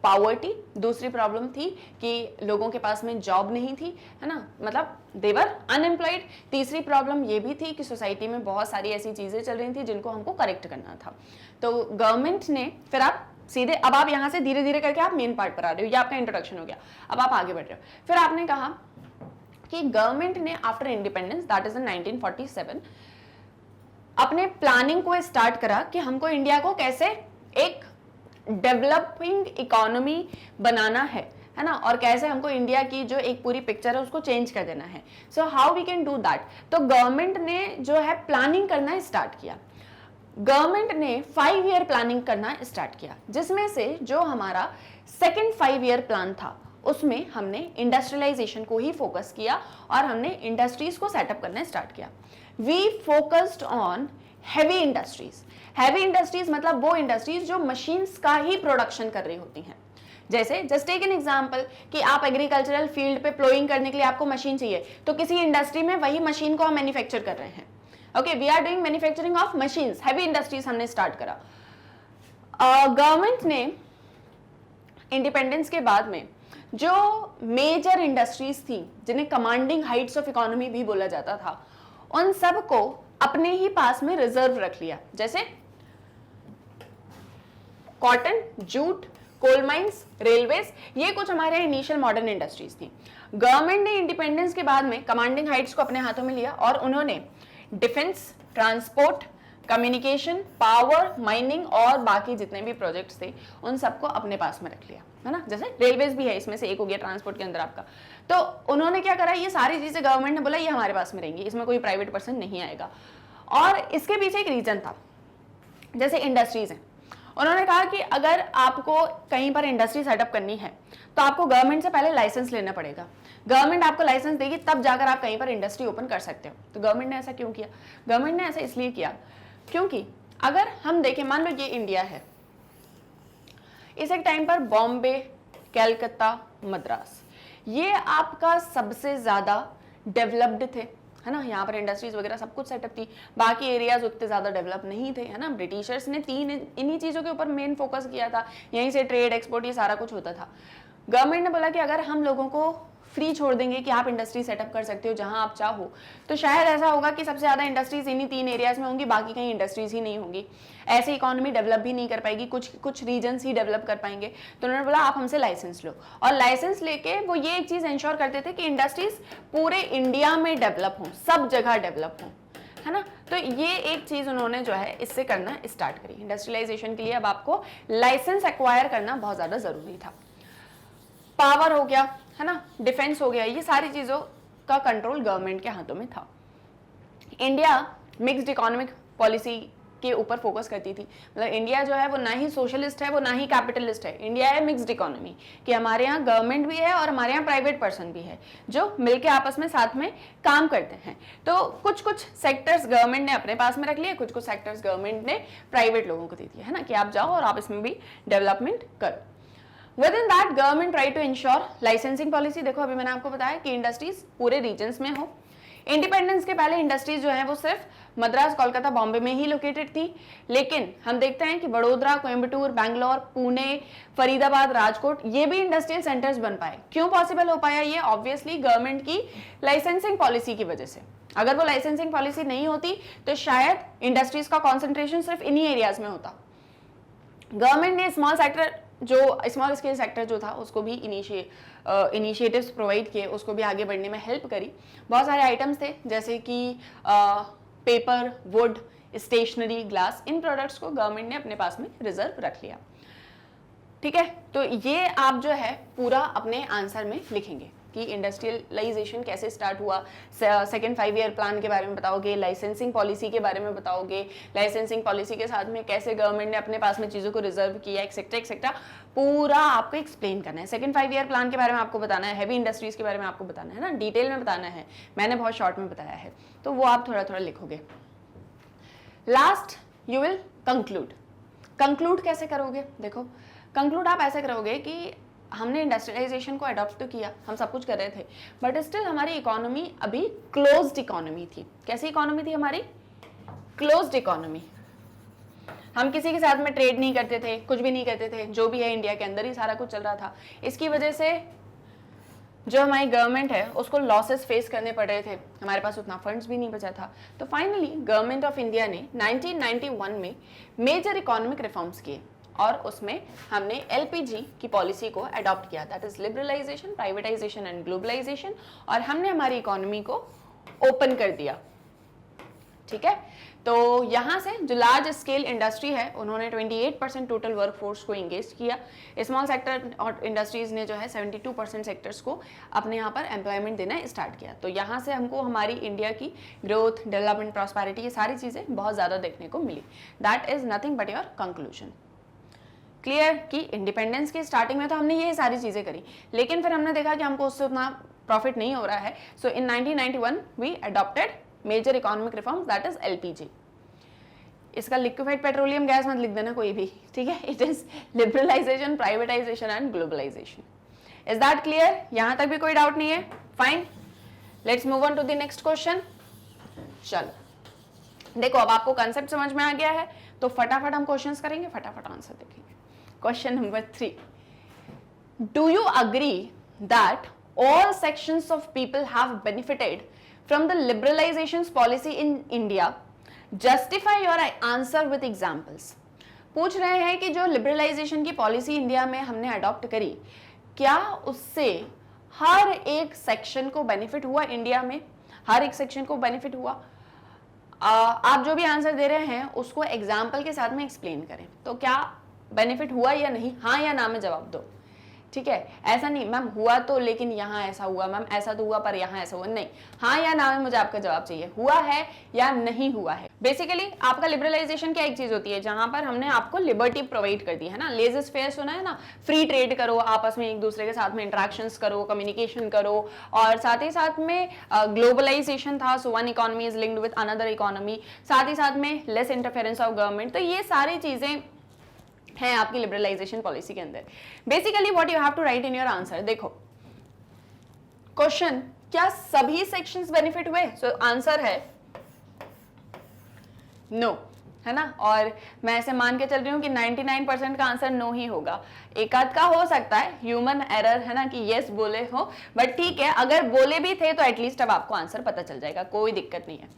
S1: पावर्टी, दूसरी प्रॉब्लम थी कि लोगों के पास में जॉब नहीं थी, है ना, मतलब देवर अनएम्प्लॉयड। तीसरी प्रॉब्लम ये भी थी कि सोसाइटी में बहुत सारी ऐसी चीज़ें चल रही थी जिनको हमको करेक्ट करना था। तो गवर्नमेंट ने फिर आप सीधे, अब आप यहाँ से धीरे धीरे करके आप मेन पार्ट पर आ रहे हो, ये आपका इंट्रोडक्शन हो गया, अब आप आगे बढ़ रहे हो। फिर आपने कहा कि गवर्नमेंट ने after independence that is in 1947 अपने प्लानिंग को स्टार्ट करा कि हमको इंडिया को कैसे एक डेवलपिंग इकोनॉमी बनाना है ना, और कैसे हमको इंडिया की जो एक पूरी पिक्चर है उसको चेंज कर देना है। So how we can do that. तो गवर्नमेंट ने जो है प्लानिंग करना स्टार्ट किया। गवर्नमेंट ने 5 ईयर प्लानिंग करना स्टार्ट किया, जिसमें से जो हमारा सेकेंड 5 ईयर प्लान था उसमें हमने इंडस्ट्रियलाइजेशन को ही फोकस किया और हमने इंडस्ट्रीज को सेटअप करना स्टार्ट किया। We focused on heavy industries. Heavy industries मतलब वो इंडस्ट्रीज जो मशीन्स का ही प्रोडक्शन कर रही होती हैं। जैसे जस्ट टेक एन एग्जांपल कि आप एग्रीकल्चरल फील्ड पे प्लोइंग करने के लिए आपको मशीन चाहिए, तो किसी इंडस्ट्री में वही मशीन को हम मैन्युफैक्चर कर रहे हैं। Okay, we are doing manufacturing of machines, heavy industries हमने स्टार्ट करा। गवर्नमेंट ने इंडिपेंडेंस के बाद में जो मेजर इंडस्ट्रीज थी जिन्हें कमांडिंग हाइट्स ऑफ इकोनॉमी भी बोला जाता था, उन सब को अपने ही पास में रिजर्व रख लिया। जैसे cotton, jute, coal mines, railways, ये कुछ हमारे इनिशियल मॉडर्न इंडस्ट्रीज थी। गवर्नमेंट ने इंडिपेंडेंस के बाद में कमांडिंग हाइट्स को अपने हाथों में लिया और उन्होंने defence, transport, communication, power, mining और बाकी जितने भी प्रोजेक्ट्स थे उन सबको अपने पास में रख लिया, है ना। जैसे रेलवेज भी है, इसमें से एक हो गया ट्रांसपोर्ट के अंदर आपका। तो उन्होंने क्या करा, ये सारी चीजें गवर्नमेंट ने बोला ये हमारे पास में रहेंगी, इसमें कोई प्राइवेट पर्सन नहीं आएगा। और इसके पीछे एक रीजन था। जैसे इंडस्ट्रीज हैं, उन्होंने कहा कि अगर आपको कहीं पर इंडस्ट्री सेटअप करनी है तो आपको गवर्नमेंट से पहले लाइसेंस लेना पड़ेगा। गवर्नमेंट आपको लाइसेंस देगी तब जाकर आप कहीं पर इंडस्ट्री ओपन कर सकते हो। तो गवर्नमेंट ने ऐसा क्यों किया? गवर्नमेंट ने ऐसा इसलिए किया क्योंकि अगर हम देखें, मान लो ये इंडिया है, इस एक टाइम पर बॉम्बे, कलकत्ता, मद्रास, ये आपका सबसे ज्यादा डेवलप्ड थे, है ना। यहाँ पर इंडस्ट्रीज वगैरह सब कुछ सेटअप थी। बाकी एरियाज उतने ज्यादा डेवलप नहीं थे, है ना। ब्रिटिशर्स ने इन्हीं चीजों के ऊपर मेन फोकस किया था, यहीं से ट्रेड, एक्सपोर्ट, ये सारा कुछ होता था। गवर्नमेंट ने बोला कि अगर हम लोगों को फ्री छोड़ देंगे कि आप इंडस्ट्री सेटअप कर सकते हो जहां आप चाहो, तो शायद ऐसा होगा कि सबसे ज्यादा इंडस्ट्रीज इन्हीं 3 एरियाज में होंगी, बाकी कहीं इंडस्ट्रीज ही नहीं होंगी। ऐसे इकोनॉमी डेवलप भी नहीं कर पाएगी, कुछ रीजन्स ही डेवलप कर पाएंगे। तो उन्होंने बोला आप हमसे लाइसेंस लो, और लाइसेंस लेके वो ये एक चीज इंश्योर करते थे कि इंडस्ट्रीज पूरे इंडिया में डेवलप हों, सब जगह डेवलप हों, है ना। तो ये एक चीज उन्होंने जो है इससे करना स्टार्ट करी। इंडस्ट्रियलाइजेशन के लिए अब आपको लाइसेंस एक्वायर करना बहुत ज्यादा जरूरी था। पावर हो गया, है ना, डिफेंस हो गया, ये सारी चीजों का कंट्रोल गवर्नमेंट के हाथों में था। इंडिया मिक्स्ड इकोनॉमिक पॉलिसी के ऊपर फोकस करती थी। मतलब इंडिया जो है वो ना ही सोशलिस्ट है, वो ना ही कैपिटलिस्ट है, इंडिया है मिक्स्ड इकोनॉमी, कि हमारे यहाँ गवर्नमेंट भी है और हमारे यहाँ प्राइवेट पर्सन भी है जो मिलके आपस में साथ में काम करते हैं। तो कुछ कुछ सेक्टर्स गवर्नमेंट ने अपने पास में रख लिए, कुछ कुछ सेक्टर्स गवर्नमेंट ने प्राइवेट लोगों को दे दिए, है ना, कि आप जाओ और आप इसमें भी डेवलपमेंट करो। Within that, government try to ensure licensing policy। देखो अभी मैंने आपको बताया कि इंडस्ट्रीज पूरे रीजन्स में हो। इंडिपेंडेंस के पहले इंडस्ट्रीज जो है वो सिर्फ मद्रास, कोलकाता, बॉम्बे में ही लोकेटेड थी, लेकिन हम देखते हैं कि बड़ोदरा, कोयम्बटूर, बैंगलोर, पुणे, फरीदाबाद, राजकोट ये भी इंडस्ट्रियल सेंटर्स बन पाए। क्यों पॉसिबल हो पाया ये? ऑब्वियसली गवर्नमेंट की लाइसेंसिंग पॉलिसी की वजह से। अगर वो लाइसेंसिंग पॉलिसी नहीं होती तो शायद इंडस्ट्रीज का कॉन्सेंट्रेशन सिर्फ इन्हीं एरियाज में होता। गवर्नमेंट ने स्मॉल स्केल सेक्टर जो था उसको भी इनिशिएटिव्स प्रोवाइड किए, उसको भी आगे बढ़ने में हेल्प करी। बहुत सारे आइटम्स थे जैसे कि पेपर, वुड, स्टेशनरी, ग्लास, इन प्रोडक्ट्स को गवर्नमेंट ने अपने पास में रिजर्व रख लिया। ठीक है, तो ये आप जो है पूरा अपने आंसर में लिखेंगे कि इंडस्ट्रियलाइजेशन कैसे स्टार्ट हुआ, सेकेंड 5 ईयर प्लान के बारे में बताओगे, लाइसेंसिंग पॉलिसी के बारे में बताओगे, लाइसेंसिंग पॉलिसी के साथ में कैसे गवर्नमेंट ने अपने पास में चीज़ों को रिजर्व किया, एक्सेट्रा एक्सेट्रा, पूरा आपको एक्सप्लेन करना है। सेकेंड 5 ईयर प्लान के बारे में आपको बताना है, हैवी इंडस्ट्रीज के बारे में आपको बताना है ना, डिटेल में बताना है। मैंने बहुत शॉर्ट में बताया है, तो वो आप थोड़ा थोड़ा लिखोगे। Last you will conclude. Conclude कैसे करोगे? देखो, कंक्लूड आप ऐसे करोगे कि हमने इंडस्ट्रियलाइजेशन को अडॉप्ट तो किया, हम सब कुछ कर रहे थे, बट स्टिल हमारी इकोनॉमी अभी क्लोज्ड इकोनॉमी थी। कैसी इकोनॉमी थी हमारी? Closed economy. हम किसी के साथ में ट्रेड नहीं करते थे, कुछ भी नहीं करते थे, जो भी है इंडिया के अंदर ही सारा कुछ चल रहा था। इसकी वजह से जो हमारी गवर्नमेंट है उसको लॉसेस फेस करने पड़ रहे थे, हमारे पास उतना फंड्स भी नहीं बचा था। तो फाइनली गवर्नमेंट ऑफ इंडिया ने 1991 में मेजर इकोनॉमिक रिफॉर्म्स किए और उसमें हमने एलपीजी की पॉलिसी को अडॉप्ट किया, that is liberalization, privatization and globalization, और हमने हमारी इकोनॉमी को ओपन कर दिया। ठीक है, तो यहाँ से जो लार्ज स्केल इंडस्ट्री है उन्होंने 28% टोटल वर्कफोर्स को इंगेज किया। स्मॉल सेक्टर और इंडस्ट्रीज ने जो है 72% सेक्टर्स को अपने यहाँ पर एम्प्लॉयमेंट देना स्टार्ट किया। तो यहाँ से हमको हमारी इंडिया की ग्रोथ, डेवलपमेंट, प्रॉस्पेरिटी, ये सारी चीज़ें बहुत ज़्यादा देखने को मिली। That is nothing but your conclusion. Clear कि इंडिपेंडेंस की स्टार्टिंग में तो हमने ये सारी चीज़ें करी, लेकिन फिर हमने देखा कि हमको उससे उतना प्रॉफिट नहीं हो रहा है। So in 1991 we adopted major economic reforms, that is LPG. इसका लिक्विफाइड पेट्रोलियम गैस मत लिख देना कोई भी, ठीक है? It is liberalization, privatization and globalization. Is that clear? यहां तक भी कोई डाउट नहीं है? Fine, let's move on to the next question. चलो देखो, अब आपको कंसेप्ट समझ में आ गया है तो फटाफट हम क्वेश्चंस करेंगे, फटाफट आंसर देखेंगे। Question number 3. Do you agree that all sections of people have benefited from the liberalizations policy in India? Justify your answer with examples. पूछ रहे हैं कि जो लिबरलाइजेशन की पॉलिसी इंडिया में हमने अडॉप्ट करी, क्या उससे हर एक सेक्शन को बेनिफिट हुआ? इंडिया में हर एक सेक्शन को बेनिफिट हुआ? आप जो भी आंसर दे रहे हैं उसको एग्जाम्पल के साथ में एक्सप्लेन करें। तो क्या बेनिफिट हुआ या नहीं, हाँ या ना में जवाब दो। ठीक है, ऐसा नहीं मैम हुआ तो लेकिन यहाँ ऐसा हुआ, मैम ऐसा तो हुआ पर यहाँ ऐसा हुआ, नहीं, हाँ या ना में मुझे आपका जवाब चाहिए, हुआ है या नहीं हुआ है। बेसिकली आपका लिबरलाइजेशन क्या एक चीज होती है जहां पर हमने आपको लिबर्टी प्रोवाइड कर दी है ना, लेजेस फेयर सुना है ना, फ्री ट्रेड करो, आपस में एक दूसरे के साथ में इंटरेक्शंस करो, कम्युनिकेशन करो, और साथ ही साथ में ग्लोबलाइजेशन था, so one economy is linked with another economy, साथ ही साथ में लेस इंटरफेरेंस ऑफ गवर्नमेंट। तो ये सारी चीजें है आपकी लिबरलाइजेशन पॉलिसी के अंदर। Basically what you have to write in your answer. देखो क्वेश्चन, क्या सभी सेक्शंस बेनिफिट हुए? सो आंसर है नो, है ना, और मैं ऐसे मान के चल रही हूँ कि 99% का आंसर नो ही होगा। एक आध का हो सकता है ह्यूमन एरर, है ना, कि यस बोले हो, बट ठीक है, अगर बोले भी थे तो एटलीस्ट अब आपको आंसर पता चल जाएगा, कोई दिक्कत नहीं है।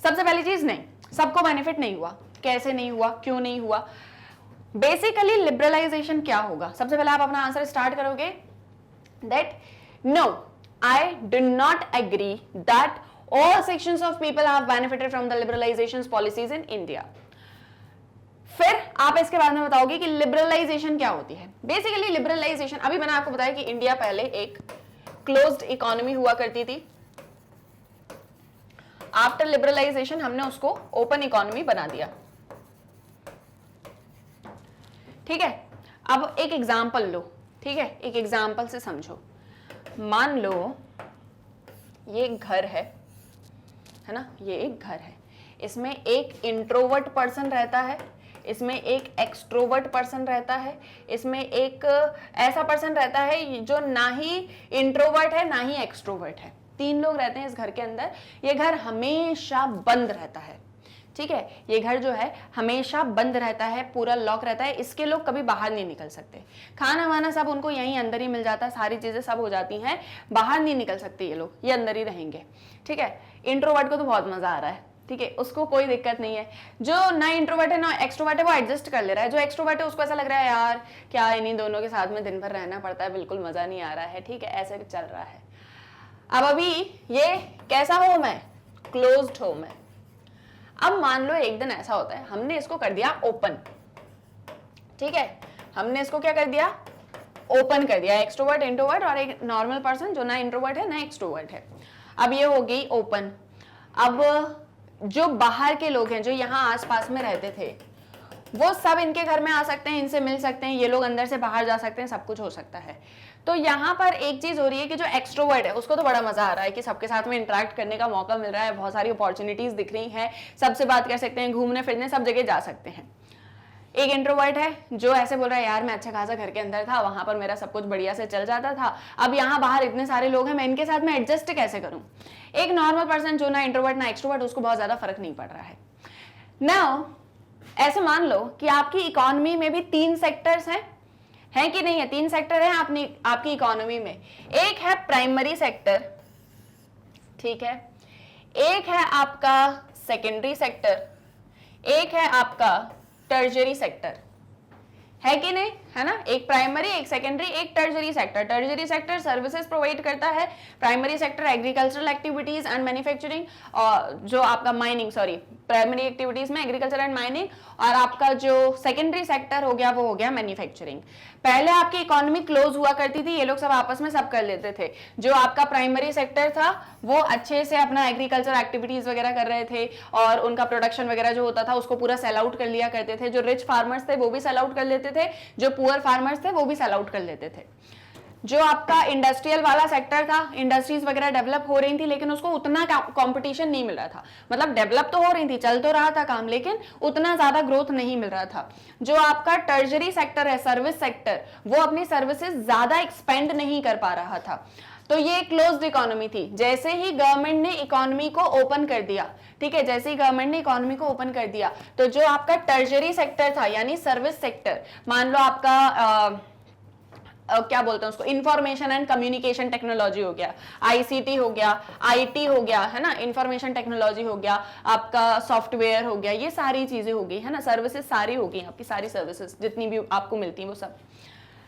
S1: सबसे पहली चीज, नहीं, सबको बेनिफिट नहीं हुआ। कैसे नहीं हुआ, क्यों नहीं हुआ? बेसिकली लिबरलाइजेशन क्या होगा? सबसे पहले आप अपना आंसर स्टार्ट करोगे that no, I do not agree that all sections of people have benefited from the liberalizations policies in India. फिर आप इसके बाद में बताओगे कि लिबरलाइजेशन क्या होती है। बेसिकली लिबरलाइजेशन, अभी मैंने आपको बताया कि इंडिया पहले एक क्लोज्ड इकोनॉमी हुआ करती थी, आफ्टर लिबरलाइजेशन हमने उसको ओपन इकोनॉमी बना दिया। ठीक है, अब एक एग्जाम्पल लो, ठीक है, एक एग्जाम्पल से समझो। मान लो ये एक घर है ना, ये एक घर है, इसमें एक इंट्रोवर्ट पर्सन रहता है, इसमें एक एक्सट्रोवर्ट पर्सन रहता है, इसमें एक ऐसा पर्सन रहता है जो ना ही इंट्रोवर्ट है ना ही एक्सट्रोवर्ट है। 3 लोग रहते हैं इस घर के अंदर। ये घर हमेशा बंद रहता है, ठीक है, ये घर जो है हमेशा बंद रहता है, पूरा लॉक रहता है, इसके लोग कभी बाहर नहीं निकल सकते। खाना वाना सब उनको यहीं अंदर ही मिल जाता है, सारी चीजें सब हो जाती हैं, बाहर नहीं निकल सकते ये लोग, ये अंदर ही रहेंगे, ठीक है। इंट्रोवर्ट को तो बहुत मजा आ रहा है, ठीक है, उसको कोई दिक्कत नहीं है। जो ना इंट्रोवर्ट है ना एक्सट्रोवर्ट है वो एडजस्ट कर ले रहा है। जो एक्सट्रोवर्ट है उसको ऐसा लग रहा है यार क्या इन्हीं दोनों के साथ में दिन भर रहना पड़ता है, बिल्कुल मजा नहीं आ रहा है, ठीक है, ऐसे चल रहा है। अब अभी ये कैसा होम है? क्लोज्ड होम है। अब मान लो एक दिन ऐसा होता है हमने इसको कर दिया ओपन, ठीक है, हमने इसको क्या कर दिया? ओपन कर दिया। एक्सट्रोवर्ट, इंट्रोवर्ट और एक नॉर्मल पर्सन जो ना इंट्रोवर्ट है ना एक्सट्रोवर्ट है। अब ये हो गई ओपन। अब जो बाहर के लोग हैं जो यहाँ आसपास में रहते थे वो सब इनके घर में आ सकते हैं, इनसे मिल सकते हैं, ये लोग अंदर से बाहर जा सकते हैं, सब कुछ हो सकता है। तो यहाँ पर एक चीज हो रही है कि जो एक्सट्रोवर्ट है उसको तो बड़ा मजा आ रहा है कि सबके साथ में इंटरेक्ट करने का मौका मिल रहा है, बहुत सारी अपॉर्चुनिटीज दिख रही हैं, सबसे बात कर सकते हैं, घूमने फिरने सब जगह जा सकते हैं। एक इंट्रोवर्ट है जो ऐसे बोल रहा है यार मैं अच्छा खासा घर के अंदर था, वहां पर मेरा सब कुछ बढ़िया से चल जाता था, अब यहाँ बाहर इतने सारे लोग हैं, मैं इनके साथ में एडजस्ट कैसे करूं। एक नॉर्मल पर्सन जो ना इंट्रोवर्ट ना एक्सट्रोवर्ट उसको बहुत ज्यादा फर्क नहीं पड़ रहा है। नाउ ऐसे मान लो कि आपकी इकोनॉमी में भी 3 सेक्टर्स हैं कि नहीं है? 3 सेक्टर हैं आपकी इकोनॉमी में। एक है प्राइमरी सेक्टर, ठीक है, एक है आपका सेकेंडरी सेक्टर, एक है आपका टर्जरी सेक्टर, है कि नहीं, है ना? एक प्राइमरी, एक सेकेंडरी, एक टर्जरी सेक्टर। टर्जरी सेक्टर सर्विसेज प्रोवाइड करता है, primary sector agricultural activities and manufacturing, और जो आपका माइनिंग, सॉरी, प्राइमरी एक्टिविटीज में एग्रीकल्चर एंड माइनिंग, और आपका जो सेकेंडरी सेक्टर हो गया वो हो गया मैन्युफैक्चरिंग। पहले आपकी इकोनॉमी क्लोज हुआ करती थी, ये लोग सब आपस में सब कर लेते थे। जो आपका प्राइमरी सेक्टर था वो अच्छे से अपना एग्रीकल्चर एक्टिविटीज वगैरह कर रहे थे और उनका प्रोडक्शन वगैरह जो होता था उसको पूरा सेल आउट कर लिया करते थे। जो रिच फार्मर्स थे वो भी सेल आउट कर लेते थे, जो पुअर फार्मर्स थे वो भी सेल आउट कर लेते थे। जो आपका इंडस्ट्रियल वाला सेक्टर था, इंडस्ट्रीज वगैरह डेवलप हो रही थी लेकिन उसको उतना कंपटीशन नहीं मिल रहा था, मतलब डेवलप तो हो रही थी, चल तो रहा था काम, लेकिन उतना ज्यादा ग्रोथ नहीं मिल रहा था। जो आपका टर्जरी सेक्टर है, सर्विस सेक्टर, वो अपनी सर्विसेज ज्यादा एक्सपेंड नहीं कर पा रहा था। तो ये क्लोज्ड इकोनॉमी थी। जैसे ही गवर्नमेंट ने इकोनॉमी को ओपन कर दिया, ठीक है, जैसे ही गवर्नमेंट ने इकोनॉमी को ओपन कर दिया तो जो आपका टर्जरी सेक्टर था यानी सर्विस सेक्टर, मान लो आपका क्या बोलते हैं उसको, इंफॉर्मेशन एंड कम्युनिकेशन टेक्नोलॉजी हो गया, आईसीटी हो गया, आईटी हो गया, है ना, इंफॉर्मेशन टेक्नोलॉजी हो गया, आपका सॉफ्टवेयर हो गया, ये सारी चीजें हो गई, है ना, सर्विसेज सारी हो गई, आपकी सारी सर्विसेज जितनी भी आपको मिलती हैं वो सब।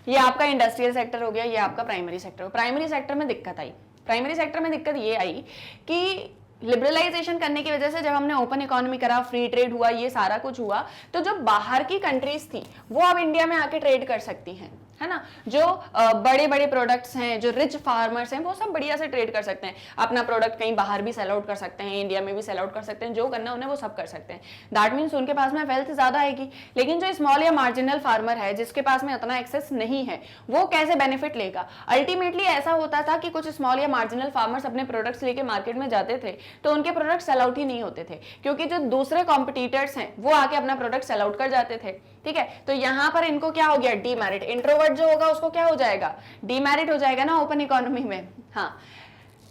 S1: ये आपका इंडस्ट्रियल सेक्टर हो गया, ये आपका प्राइमरी सेक्टर। प्राइमरी सेक्टर में दिक्कत आई, प्राइमरी सेक्टर में दिक्कत ये आई कि लिबरलाइजेशन करने की वजह से जब हमने ओपन इकोनॉमी करा, फ्री ट्रेड हुआ, ये सारा कुछ हुआ, तो जो बाहर की कंट्रीज थी वो अब इंडिया में आके ट्रेड कर सकती हैं, है ना। जो बड़े बड़े प्रोडक्ट्स हैं, जो रिच फार्मर्स हैं, वो सब बढ़िया से ट्रेड कर सकते हैं, अपना प्रोडक्ट कहीं बाहर भी सेल आउट कर सकते हैं, इंडिया में भी सेल आउट कर सकते हैं, जो करना उन्हें वो सब कर सकते हैं। दैट मीन्स उनके पास में वेल्थ ज्यादा आएगी। लेकिन जो स्मॉल या मार्जिनल फार्मर है जिसके पास में उतना एक्सेस नहीं है, वो कैसे बेनिफिट लेगा? अल्टीमेटली ऐसा होता था कि कुछ स्मॉल या मार्जिनल फार्मर्स अपने प्रोडक्ट्स लेके मार्केट में जाते थे तो उनके प्रोडक्ट सेल आउट ही नहीं होते थे, क्योंकि जो दूसरे कॉम्पिटिटर्स हैं वो आके अपना प्रोडक्ट सेल आउट कर जाते थे, ठीक है। तो यहाँ पर इनको क्या हो गया? डीमेरिट। इंट्रोवर्ट जो होगा उसको क्या हो जाएगा? डीमेरिट हो जाएगा ना ओपन इकोनॉमी में। हाँ,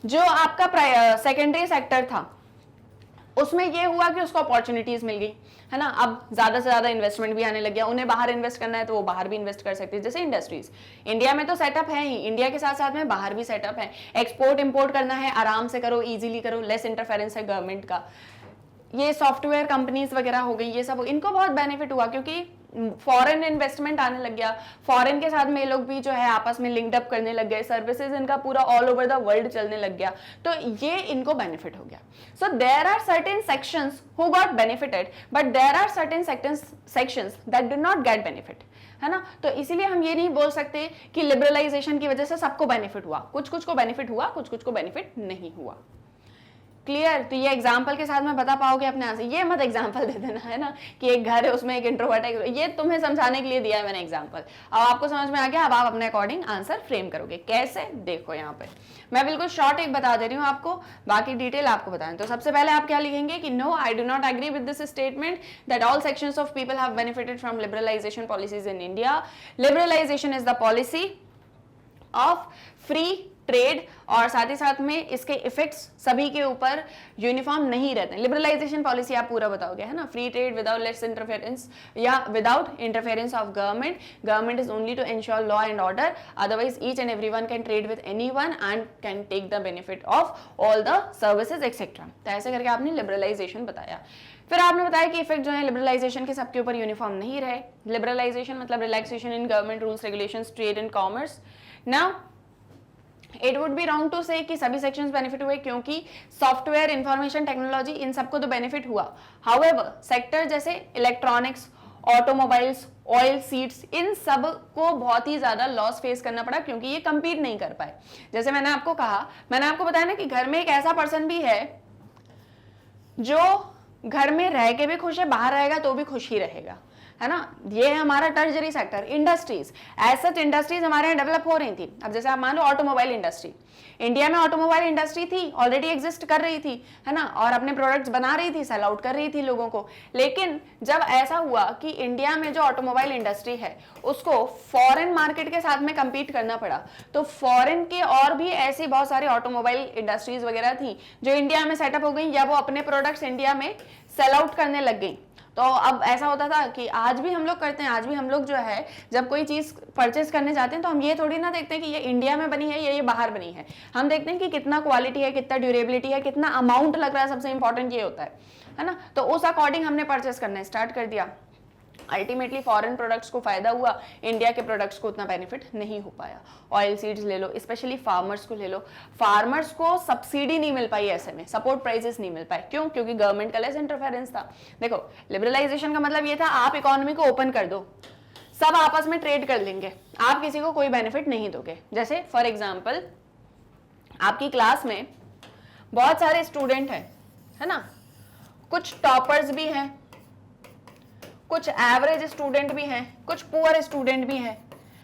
S1: जो आपका सेकेंडरी सेक्टर था उसमें ये हुआ कि उसको अपॉर्चुनिटीज मिल गई, है ना। अब ज्यादा से ज्यादा इन्वेस्टमेंट भी आने लग गया, उन्हें बाहर इन्वेस्ट करना है तो वो बाहर भी इन्वेस्ट कर सकते हैं। जैसे इंडस्ट्रीज इंडिया में तो सेटअप है ही, इंडिया के साथ साथ में बाहर भी सेटअप है। एक्सपोर्ट इंपोर्ट करना है आराम से करो, इजीली करो, लेस इंटरफेरेंस है गवर्नमेंट का। ये सॉफ्टवेयर कंपनीज वगैरह हो गई, ये सब इनको बहुत बेनिफिट हुआ क्योंकि फॉरेन इन्वेस्टमेंट आने लग गया, फॉरेन के साथ में ये लोग भी जो है आपस में लिंक्ड अप करने लग गए, सर्विसेज इनका पूरा ऑल ओवर द वर्ल्ड चलने लग गया, तो ये इनको बेनिफिट हो गया। So there are certain sections who got benefited but there are certain sections that do not get benefit, है ना। तो इसीलिए हम ये नहीं बोल सकते कि लिबरलाइजेशन की वजह से सबको बेनिफिट हुआ, कुछ कुछ को बेनिफिट हुआ, कुछ कुछ को बेनिफिट नहीं हुआ। क्लियर? तो ये एग्जाम्पल के साथ में बता पाओगे अपने आंसर, ये मत एग्जाम्पल दे देना है ना कि एक घर है उसमें एक इंट्रोवर्ट है, ये तुम्हें समझाने के लिए दिया है मैंने एग्जाम्पल। अब आपको समझ में आ गया, अब आप अपने अकॉर्डिंग आंसर फ्रेम करोगे। कैसे? देखो यहाँ पे मैं बिल्कुल शॉर्ट एक बता दे रही हूँ आपको, बाकी डिटेल आपको बताएं। तो सबसे पहले आप क्या लिखेंगे कि no, I do not agree with this statement that all sections of people have benefited from liberalisation policies in India. Liberalisation is the policy of free trade, और साथ ही साथ में इसके इफेक्ट्स सभी के ऊपर यूनिफॉर्म नहीं रहते हैं। लिबरलाइजेशन पॉलिसी आप पूरा बताओगे, है ना, free trade without less interference या without interference of government, government is only to ensure law and order, otherwise each and everyone can trade with anyone and can take the benefit of all the services etcetera. तो ऐसे करके आपने liberalisation बताया। फिर आपने बताया कि effect जो है लिबरलाइजेशन के सबके ऊपर यूनिफॉर्म नहीं रहे। लिबरलाइजेशन मतलब relaxation in government rules, regulations, trade and commerce. Now it would be wrong to say कि सभी सेक्शंस बेनिफिट हुए, क्योंकि सॉफ्टवेयर, इंफॉर्मेशन टेक्नोलॉजी, इन सबको तो बेनिफिट हुआ। हाउएवर सेक्टर जैसे इलेक्ट्रॉनिक्स, ऑटोमोबाइल्स, ऑयल सीड्स, इन सब को बहुत ही ज्यादा लॉस फेस करना पड़ा, क्योंकि ये कंपीट नहीं कर पाए। जैसे मैंने आपको कहा, मैंने आपको बताया ना कि घर में एक ऐसा पर्सन भी है जो घर में रह के भी खुश है, बाहर रहेगा तो भी खुश ही रहेगा, है ना। ये है हमारा tertiary sector. Industries, as such industries हमारे यहाँ डेवलप हो रही थी। अब जैसे आप मान लो ऑटोमोबाइल इंडस्ट्री, इंडिया में ऑटोमोबाइल इंडस्ट्री थी, ऑलरेडी एग्जिस्ट कर रही थी, है ना, और अपने प्रोडक्ट्स बना रही थी, सेल आउट कर रही थी लोगों को। लेकिन जब ऐसा हुआ कि इंडिया में जो ऑटोमोबाइल इंडस्ट्री है उसको फॉरेन मार्केट के साथ में compete करना पड़ा, तो फॉरेन के और भी ऐसी बहुत सारी ऑटोमोबाइल इंडस्ट्रीज वगैरह थी जो इंडिया में सेटअप हो गई, या वो अपने प्रोडक्ट्स इंडिया में सेल आउट करने लग गई। तो अब ऐसा होता था कि आज भी हम लोग करते हैं, आज भी हम लोग जो है जब कोई चीज परचेस करने जाते हैं तो हम ये थोड़ी ना देखते हैं कि ये इंडिया में बनी है या ये बाहर बनी है, हम देखते हैं कि कितना क्वालिटी है, कितना ड्यूरेबिलिटी है, कितना अमाउंट लग रहा है, सबसे इंपॉर्टेंट ये होता है ना। तो उस अकॉर्डिंग हमने परचेस करना स्टार्ट कर दिया। अल्टीमेटली फॉरेन प्रोडक्ट्स को फायदा हुआ, इंडिया के प्रोडक्ट्स को उतना बेनिफिट नहीं हो पाया। ऑयल सीड्स ले लो, स्पेशली फार्मर्स को ले लो, फार्मर्स को सब्सिडी नहीं मिल पाई, ऐसे में सपोर्ट प्राइसेस नहीं मिल पाए। क्यों? क्योंकि गवर्नमेंट का लेस इंटरफेरेंस था। देखो लिबरलाइजेशन का मतलब ये था आप इकोनॉमी को ओपन कर दो, सब आपस में ट्रेड कर लेंगे, आप किसी को कोई बेनिफिट नहीं दोगे। जैसे फॉर एग्जाम्पल आपकी क्लास में बहुत सारे स्टूडेंट हैं, है ना, कुछ टॉपर्स भी हैं, कुछ एवरेज स्टूडेंट भी हैं, कुछ पुअर स्टूडेंट भी हैं,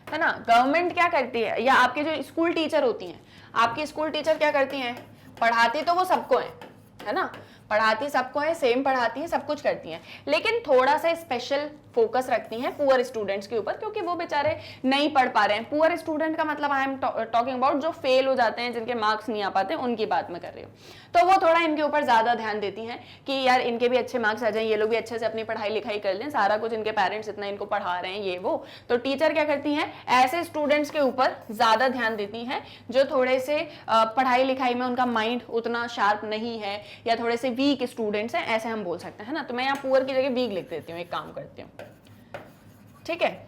S1: है ना। गवर्नमेंट क्या करती है, या आपके जो स्कूल टीचर होती हैं, आपकी स्कूल टीचर क्या करती हैं, पढ़ाती तो वो सबको है ना, पढ़ाती सबको है, सेम पढ़ाती है, सब कुछ करती हैं, लेकिन थोड़ा सा स्पेशल फोकस रखती हैं पुअर स्टूडेंट्स के ऊपर, क्योंकि वो बेचारे नहीं पढ़ पा रहे हैं। पुअर स्टूडेंट का मतलब आई एम टॉकिंग अबाउट जो फेल हो जाते हैं, जिनके मार्क्स नहीं आ पाते, उनकी बात मैं कर रही हूँ। तो वो थोड़ा इनके ऊपर ज्यादा ध्यान देती हैं कि यार इनके भी अच्छे मार्क्स आ जाएं, ये लोग भी अच्छे से अपनी पढ़ाई लिखाई कर लें, सारा कुछ इनके पेरेंट्स इतना इनको पढ़ा रहे हैं, ये वो। तो टीचर क्या करती हैं, ऐसे स्टूडेंट्स के ऊपर ज्यादा ध्यान देती हैं जो थोड़े से पढ़ाई लिखाई में उनका माइंड उतना शार्प नहीं है, या थोड़े से वीक स्टूडेंट्स हैं, ऐसे हम बोल सकते हैं ना। तो मैं यहाँ पुअर की जगह वीक लिख देती हूँ, एक काम करती हूँ, ठीक है,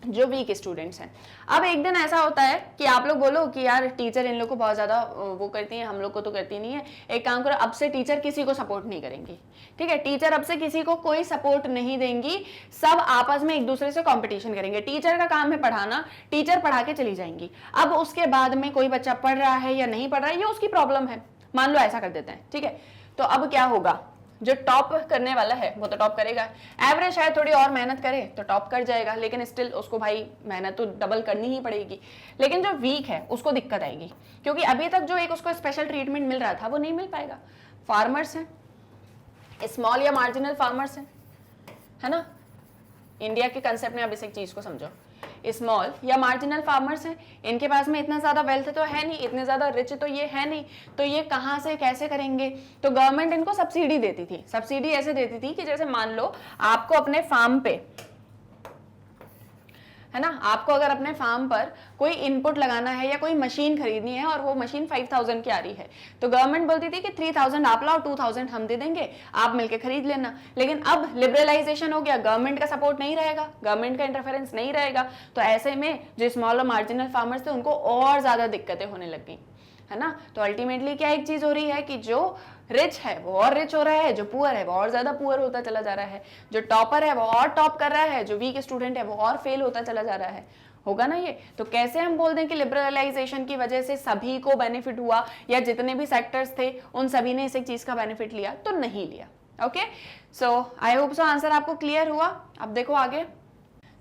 S1: जो वीक स्टूडेंट्स हैं। अब एक दिन ऐसा होता है कि आप लोग बोलो कि यार टीचर इन लोग को बहुत ज्यादा वो करती है, हम लोग को तो करती नहीं है, एक काम करो अब से टीचर किसी को सपोर्ट नहीं करेंगी, ठीक है, टीचर अब से किसी को कोई सपोर्ट नहीं देंगी, सब आपस में एक दूसरे से कंपटीशन करेंगे। टीचर का काम है पढ़ाना, टीचर पढ़ा के चली जाएंगी। अब उसके बाद में कोई बच्चा पढ़ रहा है या नहीं पढ़ रहा है, ये उसकी प्रॉब्लम है, मान लो ऐसा कर देते हैं, ठीक है। तो अब क्या होगा, जो टॉप करने वाला है वो तो टॉप करेगा, एवरेज शायद थोड़ी और मेहनत करे तो टॉप कर जाएगा, लेकिन स्टिल उसको भाई मेहनत तो डबल करनी ही पड़ेगी। लेकिन जो वीक है उसको दिक्कत आएगी, क्योंकि अभी तक जो एक उसको स्पेशल ट्रीटमेंट मिल रहा था वो नहीं मिल पाएगा। फार्मर्स हैं, स्मॉल या मार्जिनल फार्मर्स हैं, है ना, इंडिया के कंसेप्ट में अब इस एक चीज को समझो, स्मॉल या मार्जिनल फार्मर्स हैं, इनके पास में इतना ज्यादा वेल्थ तो है नहीं, इतने ज्यादा रिच तो ये है नहीं, तो ये कहाँ से कैसे करेंगे। तो गवर्नमेंट इनको सब्सिडी देती थी। सब्सिडी ऐसे देती थी कि जैसे मान लो आपको अपने फार्म पे, है ना, आपको अगर अपने फार्म पर कोई इनपुट लगाना है या कोई मशीन खरीदनी है और वो मशीन 5000 की आ रही है, तो गवर्नमेंट बोलती थी कि 3000 आप लाओ, 2000 हम दे देंगे, आप मिलके खरीद लेना। लेकिन अब लिबरलाइजेशन हो गया, गवर्नमेंट का सपोर्ट नहीं रहेगा, गवर्नमेंट का इंटरफेरेंस नहीं रहेगा, तो ऐसे में जो स्मॉल और मार्जिनल फार्मर्स थे उनको और ज्यादा दिक्कतें होने लग गई, है ना। तो अल्टीमेटली क्या एक चीज हो रही है कि जो रिच है वो और रिच हो रहा है, जो पुअर है वो और ज्यादा पुअर होता चला जा रहा है, जो टॉपर है वो और टॉप कर रहा है, जो वीक स्टूडेंट है वो और फेल होता चला जा रहा है। होगा ना ये। तो कैसे हम बोल दें कि लिबरलाइजेशन की वजह से सभी को बेनिफिट हुआ या जितने भी सेक्टर्स थे उन सभी ने इस एक चीज का बेनिफिट लिया? तो नहीं लिया। Okay, so I hope so answer आपको क्लियर हुआ। अब देखो आगे,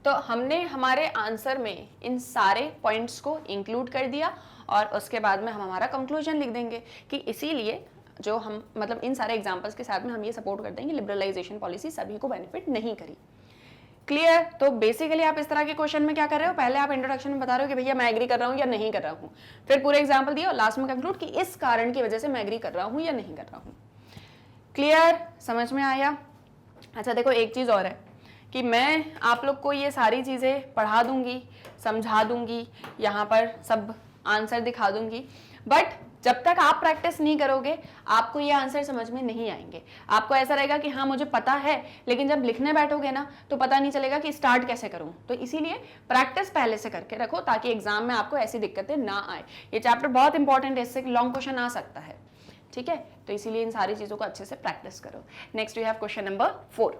S1: तो हमने हमारे आंसर में इन सारे पॉइंट्स को इंक्लूड कर दिया और उसके बाद में हम हमारा कंक्लूजन लिख देंगे कि इसीलिए जो हम मतलब इन सारे एग्जांपल्स के साथ में हम ये सपोर्ट करते हैं कि लिबरलाइजेशन पॉलिसी सभी को बेनिफिट नहीं करी। क्लियर? तो बेसिकली आप इस तरह के क्वेश्चन में क्या कर रहे हो, पहले आप इंट्रोडक्शन में बता रहे हो कि भैया मैं एग्री कर रहा हूँ या नहीं कर रहा हूँ, फिर पूरे एग्जाम्पल दिया और लास्ट में कंक्लूड कि इस कारण की वजह से मैं एग्री कर रहा हूँ या नहीं कर रहा हूँ। क्लियर? समझ में आया? अच्छा देखो एक चीज और है कि मैं आप लोग को ये सारी चीजें पढ़ा दूंगी, समझा दूंगी, यहाँ पर सब आंसर दिखा दूंगी, बट जब तक आप प्रैक्टिस नहीं करोगे आपको ये आंसर समझ में नहीं आएंगे। आपको ऐसा रहेगा कि हाँ मुझे पता है, लेकिन जब लिखने बैठोगे ना तो पता नहीं चलेगा कि स्टार्ट कैसे करूं। तो इसीलिए प्रैक्टिस पहले से करके रखो ताकि एग्जाम में आपको ऐसी दिक्कतें ना आए। ये चैप्टर बहुत इंपॉर्टेंट है, इससे लॉन्ग क्वेश्चन आ सकता है, ठीक है? तो इसीलिए इन सारी चीजों को अच्छे से प्रैक्टिस करो। Next we have question number 4।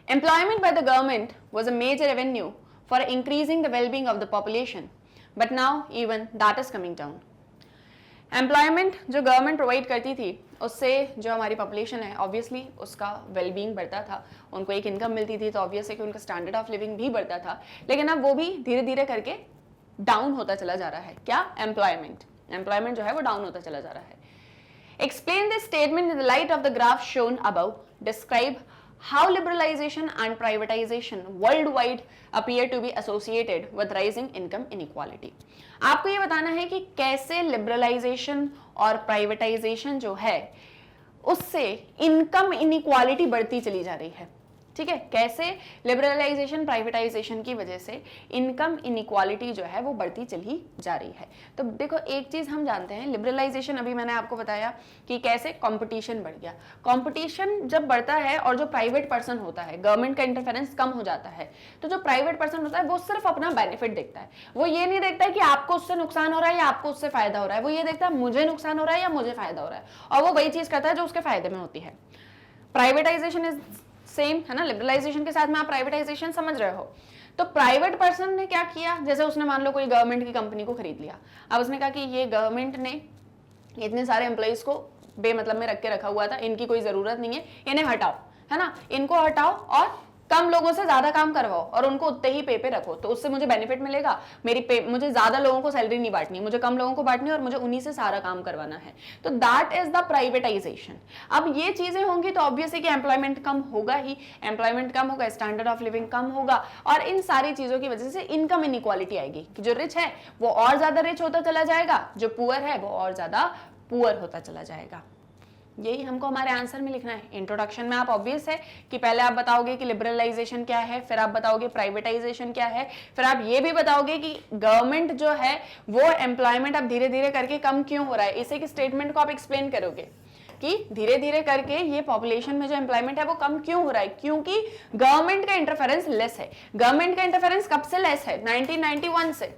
S1: Employment by the government was a major avenue for increasing the well-being of the population, but now even that is coming down. Employment जो गवर्नमेंट प्रोवाइड करती थी उससे जो हमारी population है obviously उसका wellbeing बढ़ता था, उनको एक इनकम मिलती थी तो ऑब्वियस है कि उनका स्टैंडर्ड ऑफ लिविंग भी बढ़ता था, लेकिन अब वो भी धीरे धीरे करके डाउन होता चला जा रहा है। क्या? एम्प्लॉयमेंट जो है वो डाउन होता चला जा रहा है। Explain this statement in the light of the graph shown above, describe how liberalization and privatization worldwide appear to be associated with rising income inequality। आपको ये बताना है कि कैसे लिबरलाइजेशन और प्राइवेटाइजेशन जो है उससे इनकम इनइक्वालिटी बढ़ती चली जा रही है। ठीक है, कैसे लिबरलाइजेशन प्राइवेटाइजेशन की वजह से इनकम इनइक्वालिटी जो है वो बढ़ती चली जा रही है। तो देखो एक चीज हम जानते हैं, लिबरलाइजेशन अभी मैंने आपको बताया कि कैसे कंपटीशन बढ़ गया। कंपटीशन जब बढ़ता है और जो प्राइवेट पर्सन होता है, गवर्नमेंट का इंटरफेरेंस कम हो जाता है, तो जो प्राइवेट पर्सन होता है वो सिर्फ अपना बेनिफिट देखता है। वो ये नहीं देखता है कि आपको उससे नुकसान हो रहा है या आपको उससे फायदा हो रहा है, वो ये देखता है मुझे नुकसान हो रहा है या मुझे फायदा हो रहा है, और वो वही चीज करता है जो उसके फायदे में होती है। प्राइवेटाइजेशन इज सेम है ना, लिबरलाइजेशन के साथ में आप प्राइवेटाइजेशन समझ रहे हो। तो प्राइवेट पर्सन ने क्या किया, जैसे उसने मान लो कोई गवर्नमेंट की कंपनी को खरीद लिया, अब उसने कहा कि ये गवर्नमेंट ने इतने सारे एम्प्लॉइज को बेमतलब में रख के रखा हुआ था, इनकी कोई जरूरत नहीं है, इन्हें हटाओ, है ना, इनको हटाओ और कम लोगों से ज्यादा काम करवाओ और उनको उतने ही पे रखो, तो उससे मुझे बेनिफिट मिलेगा। मुझे ज्यादा लोगों को सैलरी नहीं बांटनी, मुझे कम लोगों को बांटनी और मुझे उन्हीं से सारा काम करवाना है। तो दैट इज द प्राइवेटाइजेशन। अब ये चीजें होंगी तो ऑब्वियस है कि एम्प्लॉयमेंट कम होगा ही, एम्प्लॉयमेंट कम होगा, स्टैंडर्ड ऑफ लिविंग कम होगा, और इन सारी चीजों की वजह से इनकम इनइक्वालिटी आएगी कि जो रिच है वो और ज्यादा रिच होता चला जाएगा, जो पुअर है वो और ज्यादा पुअर होता चला जाएगा। यही हमको हमारे आंसर में लिखना है। इंट्रोडक्शन में आप ऑब्वियस है कि पहले आप बताओगे कि लिबरलाइजेशन क्या है, फिर आप बताओगे प्राइवेटाइजेशन क्या है, फिर आप ये भी बताओगे कि गवर्नमेंट जो है वो एम्प्लॉयमेंट अब धीरे धीरे करके कम क्यों हो रहा है। इसे की स्टेटमेंट को आप एक्सप्लेन करोगे कि धीरे धीरे करके ये पॉपुलेशन में जो एम्प्लॉयमेंट है वो कम क्यों हो रहा है, क्योंकि गवर्नमेंट का इंटरफेरेंस लेस है। गवर्नमेंट का इंटरफेरेंस कब से लेस है? 1991 से।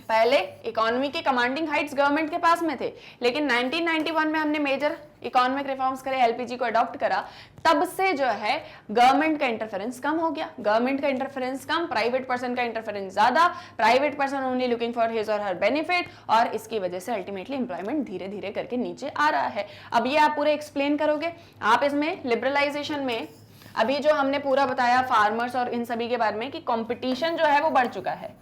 S1: पहले इकोनॉमी के कमांडिंग हाइट्स गवर्नमेंट के पास में थे, लेकिन 1991 में हमने मेजर इकोनॉमिक रिफॉर्म्स करे, एलपीजी को अडॉप्ट करा, तब से जो है गवर्नमेंट का इंटरफेरेंस कम हो गया। गवर्नमेंट का इंटरफेरेंस कम, प्राइवेट पर्सन का इंटरफेरेंस ज्यादा, private person only looking for his और हर बेनिफिट, और इसकी वजह से अल्टीमेटली एम्प्लॉयमेंट धीरे धीरे करके नीचे आ रहा है। अब ये आप पूरे एक्सप्लेन करोगे। आप इसमें लिबरलाइजेशन में अभी जो हमने पूरा बताया फार्मर्स और इन सभी के बारे में कि कॉम्पिटिशन जो है वो बढ़ चुका है।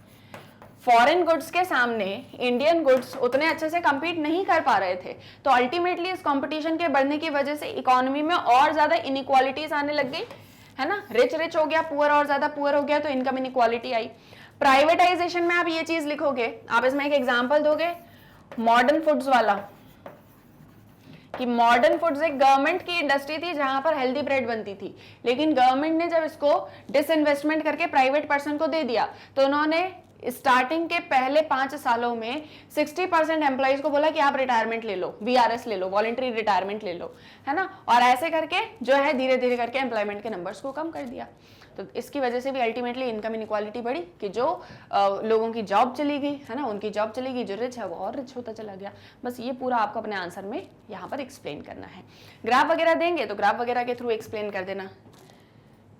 S1: फॉरेन गुड्स के सामने इंडियन गुड्स उतने अच्छे से compete नहीं कर पा रहे थे, तो अल्टीमेटली इस कंपटीशन के बढ़ने की वजह से इकोनॉमी में और ज्यादा इनइक्वालिटीज आने लग गई, है ना। रिच हो गया, पुअर और ज्यादा पुअर हो गया, तो इनकम इनइक्वालिटी आई। प्राइवेटाइजेशन में आप ये चीज लिखोगे, आप इसमें एक एग्जाम्पल दोगे मॉडर्न फूड्स वाला, कि मॉडर्न फूड्स एक गवर्नमेंट की इंडस्ट्री थी जहां पर हेल्दी ब्रेड बनती थी, लेकिन गवर्नमेंट ने जब इसको डिसइन्वेस्टमेंट करके प्राइवेट पर्सन को दे दिया, तो उन्होंने स्टार्टिंग के पहले 5 सालों में 60% एम्प्लॉइज को बोला कि आप रिटायरमेंट ले लो, वीआरएस ले लो, वॉलंटरी रिटायरमेंट ले लो, है ना, और ऐसे करके जो है धीरे धीरे करके एम्प्लॉयमेंट के नंबर्स को कम कर दिया। तो इसकी वजह से भी अल्टीमेटली इनकम इनइक्वालिटी बढ़ी कि जो लोगों की जॉब चली गई, है ना, उनकी जॉब चली गई, जो रिच है वो और रिच होता चला गया। बस ये पूरा आपको अपने आंसर में यहाँ पर एक्सप्लेन करना है। ग्राफ वगैरह देंगे तो ग्राफ वगैरह के थ्रू एक्सप्लेन कर देना।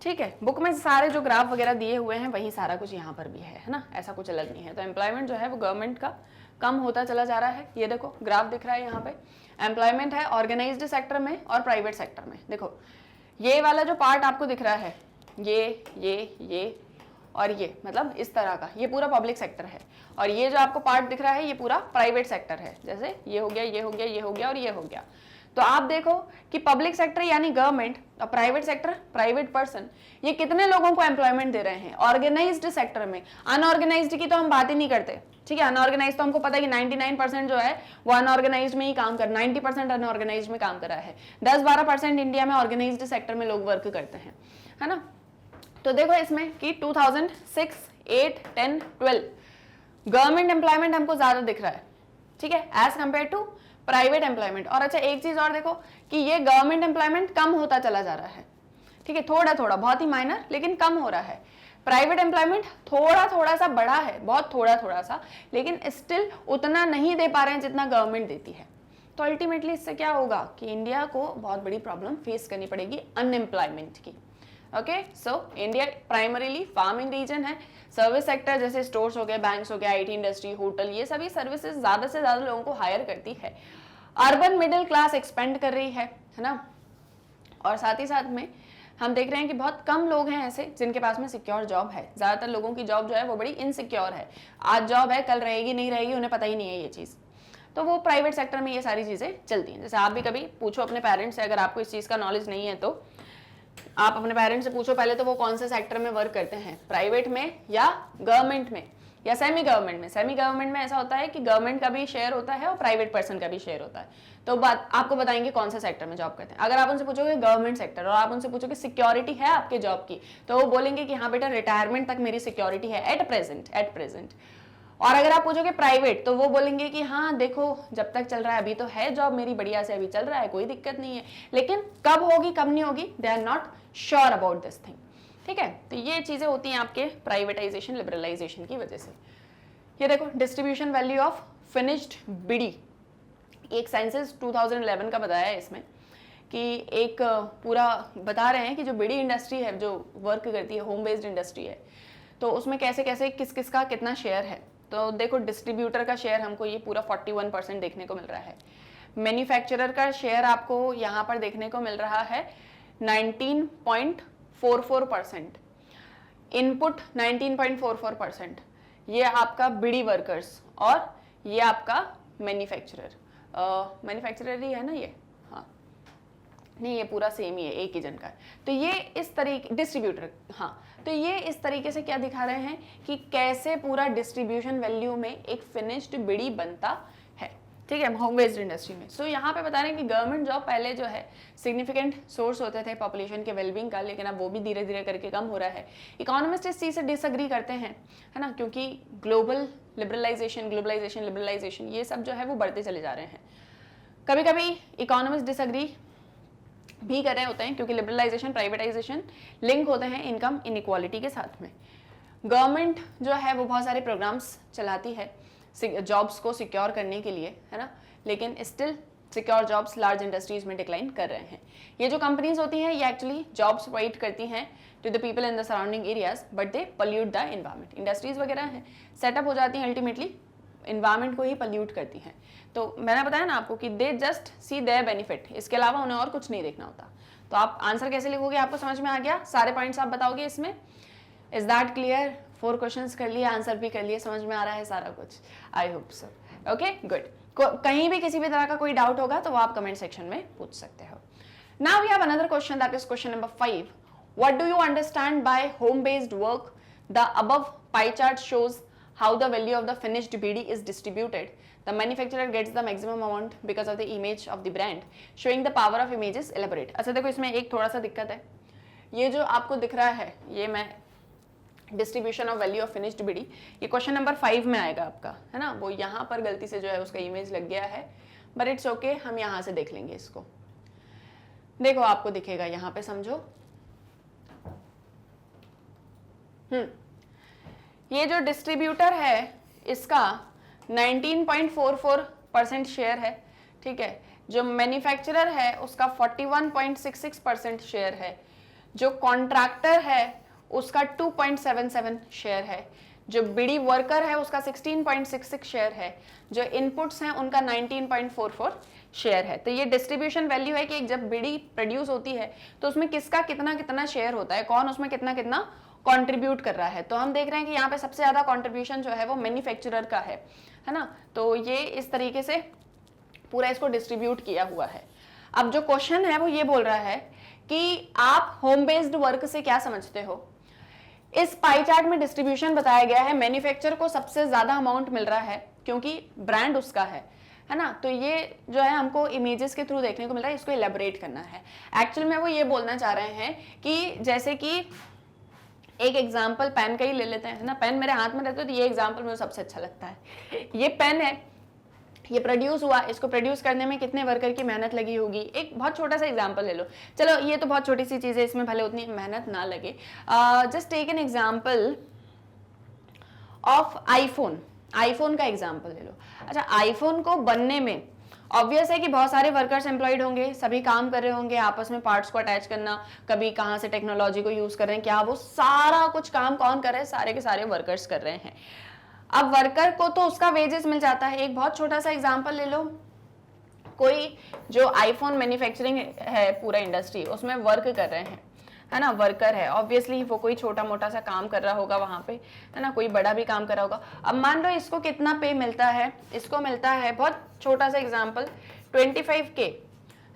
S1: ठीक है, बुक में सारे जो ग्राफ वगैरह दिए हुए हैं वही सारा कुछ यहाँ पर भी है ना, ऐसा कुछ अलग नहीं है। तो एम्प्लॉयमेंट जो है वो गवर्नमेंट का कम होता चला जा रहा है। ये देखो ग्राफ दिख रहा है यहाँ पे, एम्प्लॉयमेंट है ऑर्गेनाइज्ड सेक्टर में और प्राइवेट सेक्टर में। देखो ये वाला जो पार्ट आपको दिख रहा है, ये और ये मतलब इस तरह का, ये पूरा पब्लिक सेक्टर है, और ये जो आपको पार्ट दिख रहा है ये पूरा प्राइवेट सेक्टर है। जैसे ये हो गया, ये हो गया, ये हो गया और ये हो गया। तो आप देखो कि पब्लिक सेक्टर यानी गवर्नमेंट और प्राइवेट सेक्टर प्राइवेट पर्सन, ये कितने लोगों को एम्प्लॉयमेंट दे रहे हैं ऑर्गेनाइज्ड सेक्टर में। अनऑर्गेनाइज्ड की तो हम बात ही नहीं करते, ठीक है। अनऑर्गेनाइज तो हमको पता है कि 99% जो है वो अनऑर्गेनाइज्ड में ही काम कर, 90% अनऑर्गेनाइज्ड में काम कर रहा है। 10-12% इंडिया में ऑर्गेनाइज्ड सेक्टर में लोग वर्क करते हैं, है ना। तो देखो इसमें कि 2006, 8, 10, 12 गवर्नमेंट एम्प्लॉयमेंट हमको ज्यादा दिख रहा है, ठीक है, as compared to private employment. और अच्छा एक चीज और देखो कि ये गवर्नमेंट एम्प्लॉयमेंट कम होता चला जा रहा है, ठीक है, थोड़ा थोड़ा, बहुत ही माइनर लेकिन कम हो रहा है। प्राइवेट एम्प्लॉयमेंट थोड़ा थोड़ा सा बढ़ा है, बहुत थोड़ा थोड़ा सा, लेकिन स्टिल उतना नहीं दे पा रहे हैं जितना गवर्नमेंट देती है। तो अल्टीमेटली इससे क्या होगा कि इंडिया को बहुत बड़ी प्रॉब्लम फेस करनी पड़ेगी अनएम्प्लॉयमेंट की। Okay, so India primarily farming region है। सर्विस सेक्टर जैसे स्टोर्स हो गए, बैंक्स हो गया, आईटी इंडस्ट्री, होटल, ये सभी सर्विसेज ज्यादा से ज्यादा लोगों को हायर करती है। अर्बन मिडिल क्लास एक्सपेंड कर रही है ना। और साथ ही साथ में हम देख रहे हैं कि बहुत कम लोग हैं ऐसे जिनके पास में सिक्योर जॉब है। ज्यादातर लोगों की जॉब जो है वो बड़ी इनसिक्योर है, आज जॉब है कल रहेगी नहीं रहेगी उन्हें पता ही नहीं है ये चीज। तो वो प्राइवेट सेक्टर में ये सारी चीजें चलती हैं। जैसे आप भी कभी पूछो अपने पेरेंट्स से, अगर आपको इस चीज का नॉलेज नहीं है तो आप अपने पेरेंट्स से पूछो पहले तो वो कौन से सेक्टर में वर्क करते हैं, प्राइवेट में या गवर्नमेंट में या सेमी गवर्नमेंट में। सेमी गवर्नमेंट में ऐसा होता है कि गवर्नमेंट का भी शेयर होता है और प्राइवेट पर्सन का भी शेयर होता है। तो बात आपको बताएंगे कौन सा सेक्टर में जॉब करते हैं। अगर आप उनसे पूछोगे गवर्नमेंट सेक्टर और आप उनसे पूछोगे सिक्योरिटी है आपके जॉब की, तो वो बोलेंगे कि हाँ बेटा रिटायरमेंट तक मेरी सिक्योरिटी है एट प्रेजेंट। और अगर आप पूछोगे प्राइवेट तो वो बोलेंगे कि हाँ देखो जब तक चल रहा है अभी तो है जॉब मेरी बढ़िया से, अभी चल रहा है कोई दिक्कत नहीं है, लेकिन कब होगी कब नहीं होगी they are not sure about this thing, ठीक है। तो ये चीजें होती हैं आपके प्राइवेटाइजेशन लिबरलाइजेशन की वजह से। ये देखो डिस्ट्रीब्यूशन वैल्यू ऑफ फिनिश्ड बीड़ी, एक सेंसस 2011 का बताया है इसमें कि एक पूरा बता रहे हैं कि जो बीड़ी इंडस्ट्री है जो वर्क करती है, होम बेस्ड इंडस्ट्री है, तो उसमें कैसे कैसे किस किस का कितना शेयर है। तो देखो डिस्ट्रीब्यूटर का शेयर हमको ये पूरा 41% देखने को मिल रहा है। मैन्युफैक्चरर का शेयर आपको यहाँ पर देखने को मिल रहा है 19.44%, इनपुट 19.44%, ये आपका बीड़ी वर्कर्स और ये आपका मैन्युफैक्चरर ही है ना ये, हाँ नहीं ये पूरा सेम ही है, एक ही जन का है। तो ये इस तरीके डिस्ट्रीब्यूटर, हाँ तो ये इस तरीके से क्या दिखा रहे हैं कि कैसे पूरा डिस्ट्रीब्यूशन वैल्यू में एक फिनिश्ड बीड़ी बनता है, ठीक है, होम बेस्ड इंडस्ट्री में। सो यहाँ पे बता रहे हैं कि गवर्नमेंट जॉब पहले जो है सिग्निफिकेंट सोर्स होते थे पॉपुलेशन के वेलबींग का, लेकिन अब वो भी धीरे धीरे करके कम हो रहा है। इकोनॉमिस्ट इस चीज़ से डिसअग्री करते हैं, है ना, क्योंकि ग्लोबल लिबरलाइजेशन ये सब जो है वो बढ़ते चले जा रहे हैं। कभी कभी इकोनॉमिस्ट डिसअग्री भी कर रहे होते हैं क्योंकि लिबरलाइजेशन प्राइवेटाइजेशन लिंक होते हैं इनकम इनइक्वालिटी के साथ में। गवर्नमेंट जो है वो बहुत सारे प्रोग्राम्स चलाती है जॉब्स को सिक्योर करने के लिए, है ना, लेकिन still secure jobs large industries में डिक्लाइन कर रहे हैं। ये जो कंपनीज होती हैं ये एक्चुअली जॉब्स प्रोवाइड करती हैं to the people in the surrounding areas, but they pollute the environment. Industries वगैरह हैं सेटअप हो जाती हैं, अल्टीमेटली इन्वायरमेंट को ही पल्यूट करती हैं। तो मैंने बताया ना आपको कि they just see their benefit, इसके अलावा उन्हें और कुछ नहीं देखना होता। तो आप आंसर कैसे लिखोगे, आपको समझ में आ गया, सारे पॉइंट्स आप बताओगे इसमें। Is that clear? 4 क्वेश्चंस कर लिए, आंसर भी कर लिए, समझ में आ रहा है सारा कुछ, I hope so. Okay good. कहीं भी किसी भी तरह का कोई डाउट होगा तो वो आप कमेंट सेक्शन में पूछ सकते हो। Now we have another question, that is question number 5। What do you understand by home based work? The above pie chart shows how the value of the finished BD is distributed. The manufacturer gets the maximum amount because of the image of the brand. Showing the power of images elaborate. अच्छा देखो इसमें एक थोड़ा सा दिक्कत है, ये जो आपको दिख रहा है ये मैं distribution of value of finished bidi, ये क्वेश्चन नंबर 5 में आएगा आपका, है ना। वो यहाँ पर गलती से जो है उसका इमेज लग गया है, बट इट्स ओके, हम यहाँ से देख लेंगे इसको। देखो आपको दिखेगा यहाँ पे, समझो ये जो डिस्ट्रीब्यूटर है इसका 19.44% शेयर है, ठीक है। जो मैन्युफैक्चरर है उसका 41.66% शेयर है। जो कॉन्ट्रैक्टर है उसका 2.77 शेयर है, जो बीड़ी वर्कर है उसका 16.66 शेयर है, जो इनपुट्स हैं उनका 19.44 शेयर है। तो ये डिस्ट्रीब्यूशन वैल्यू है कि जब बीड़ी प्रोड्यूस होती है तो उसमें किसका कितना कितना शेयर होता है, कौन उसमें कितना कितना कंट्रीब्यूट कर रहा है। तो हम देख रहे हैं कि यहाँ पे सबसे ज्यादा कंट्रीब्यूशन जो है वो मैन्युफैक्चरर का है ना। तो ये इस तरीके से पूरा इसको डिस्ट्रीब्यूट किया हुआ है। अब जो क्वेश्चन है वो ये बोल रहा है कि आप होम बेस्ड वर्क से क्या समझते हो। इस पाई चार्ट में डिस्ट्रीब्यूशन बताया गया है, मैन्युफैक्चरर को सबसे ज्यादा अमाउंट मिल रहा है क्योंकि ब्रांड उसका है ना। तो ये जो है हमको इमेजेस के थ्रू देखने को मिल रहा है, इसको इलेबोरेट करना है। एक्चुअल में वो ये बोलना चाह रहे हैं कि जैसे कि एक एग्जाम्पल पेन का ही ले लेते हैं ना, पेन मेरे हाथ में रहता है तो ये एग्जाम्पल मुझे सबसे अच्छा लगता है। ये पेन है, ये प्रोड्यूस हुआ, इसको प्रोड्यूस करने में कितने वर्कर की मेहनत लगी होगी। एक बहुत छोटा सा एग्जांपल ले लो, चलो ये तो बहुत छोटी सी चीज है, इसमें भले उतनी मेहनत ना लगे। Just take an example of iPhone, iPhone का एग्जांपल ले लो। अच्छा, आईफोन को बनने में ऑब्वियस है कि बहुत सारे वर्कर्स एम्प्लॉयड होंगे, सभी काम कर रहे होंगे, आपस में पार्ट्स को अटैच करना, कभी कहाँ से टेक्नोलॉजी को यूज कर रहे हैं, क्या वो सारा कुछ काम कौन कर रहे हैं, सारे के सारे वर्कर्स कर रहे हैं। अब वर्कर को तो उसका वेजेस मिल जाता है। एक बहुत छोटा सा एग्जांपल ले लो, कोई जो आईफोन मैन्युफैक्चरिंग है पूरा इंडस्ट्री, उसमें वर्क कर रहे हैं है ना, वर्कर है, ऑब्वियसली वो कोई छोटा मोटा सा काम कर रहा होगा वहां पे है ना, कोई बड़ा भी काम कर रहा होगा। अब मान लो इसको कितना पे मिलता है, इसको मिलता है, बहुत छोटा सा एग्जांपल, 25K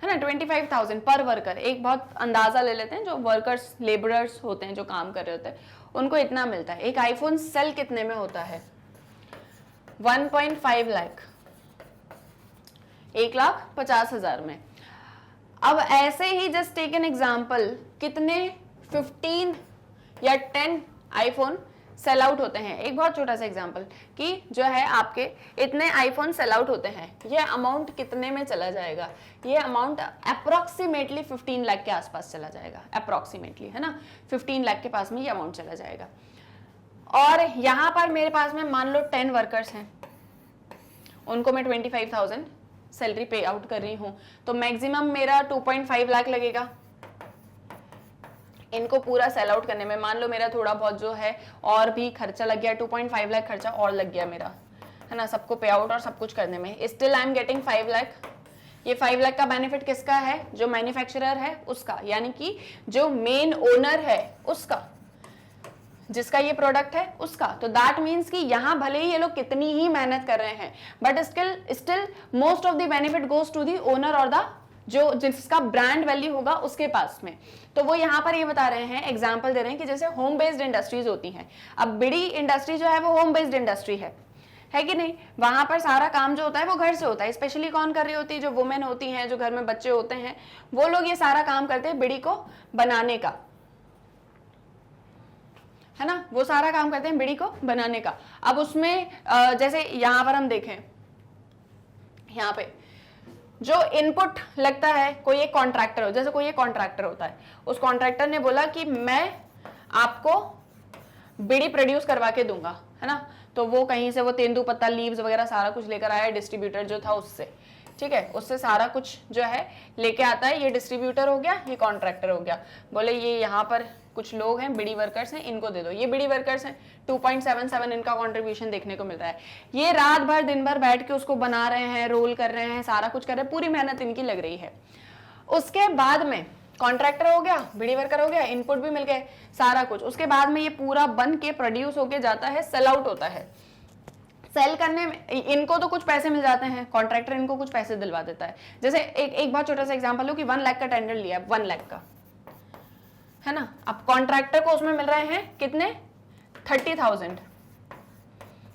S1: है ना, 25,000 पर वर्कर। एक बहुत अंदाजा ले लेते हैं, जो वर्कर्स लेबरर्स होते हैं जो काम कर रहे होते हैं उनको इतना मिलता है। एक आईफोन सेल कितने में होता है, 1.5 लाख, 1,50,000 में। अब ऐसे ही जस्ट टेक एन एग्जांपल, कितने 15 या 10 आईफोन सेल आउट होते हैं। एक बहुत छोटा सा एग्जांपल कि जो है आपके इतने आईफोन सेल आउट होते हैं, ये अमाउंट कितने में चला जाएगा, ये अमाउंट अप्रोक्सीमेटली 15 लाख के आसपास चला जाएगा, अप्रोक्सीमेटली है ना, 15 लाख के पास में ये अमाउंट चला जाएगा। और यहां पर मेरे पास में मान लो 10 वर्कर्स हैं, उनको मैं 25,000 सैलरी पे आउट कर रही हूं, तो मैक्सिमम मेरा 2.5 लाख लगेगा इनको पूरा सेल आउट करने में। मान लो मेरा थोड़ा बहुत जो है और भी खर्चा लग गया, 2.5 लाख खर्चा और लग गया मेरा है ना, सबको पे आउट और सब कुछ करने में, still I am getting 5 lakh. ये 5 लाख का बेनिफिट किसका है, जो मैन्युफैक्चरर है उसका, यानी कि जो मेन ओनर है उसका, जिसका ये प्रोडक्ट है उसका। तो दैट मीन्स कि यहां भले ही ये लोग कितनी ही मेहनत कर रहे हैं, but still most of the benefit goes to the owner और द जो जिसका ब्रांड वैल्यू होगा उसके पास में। तो वो यहाँ पर ये बता रहे हैं, एग्जांपल दे रहे हैं कि जैसे होम बेस्ड इंडस्ट्रीज होती हैं, अब बिड़ी इंडस्ट्री जो है वो होम बेस्ड इंडस्ट्री है कि नहीं, वहां पर सारा काम जो होता है वो घर से होता है। स्पेशली कौन कर रही होती है, जो वुमेन होती हैं, जो घर में बच्चे होते हैं, वो लोग ये सारा काम करते हैं बिड़ी को बनाने का, है ना, वो सारा काम करते हैं बिड़ी को बनाने का। अब उसमें जैसे यहां पर हम देखें, यहाँ पे जो इनपुट लगता है, कोई एक कॉन्ट्रैक्टर हो, जैसे कोई एक कॉन्ट्रैक्टर होता है, उस कॉन्ट्रैक्टर ने बोला कि मैं आपको बीड़ी प्रोड्यूस करवा के दूंगा, है ना, तो वो कहीं से वो तेंदुपत्ता लीव्स वगैरह सारा कुछ लेकर आया, डिस्ट्रीब्यूटर जो था उससे, ठीक है, उससे सारा कुछ जो है लेके आता है। ये डिस्ट्रीब्यूटर हो गया, ये कॉन्ट्रैक्टर हो गया। बोले ये यहाँ पर कुछ लोग हैं, बीड़ी वर्कर्स हैं, इनको दे दो, ये बीड़ी वर्कर्स हैं, 2.77 इनका कंट्रीब्यूशन देखने को मिल रहा है। ये रात भर दिन भर बैठ के उसको बना रहे हैं, रोल कर रहे हैं, सारा कुछ कर रहे हैं, पूरी मेहनत इनकी लग रही है। उसके बाद में कॉन्ट्रैक्टर हो गया, बीड़ी वर्कर हो गया, इनपुट भी मिल गए, सारा कुछ। उसके बाद में ये पूरा बन के प्रोड्यूस होके जाता है, सेल आउट होता है। सेल करने में इनको तो कुछ पैसे मिल जाते हैं, कॉन्ट्रैक्टर इनको कुछ पैसे दिलवा देता है। जैसे एक बहुत छोटा सा एग्जांपल हो कि 1 लाख का टेंडर लिया, 1 लाख का, है ना, अब कॉन्ट्रैक्टर को उसमें मिल रहे हैं कितने, 30,000,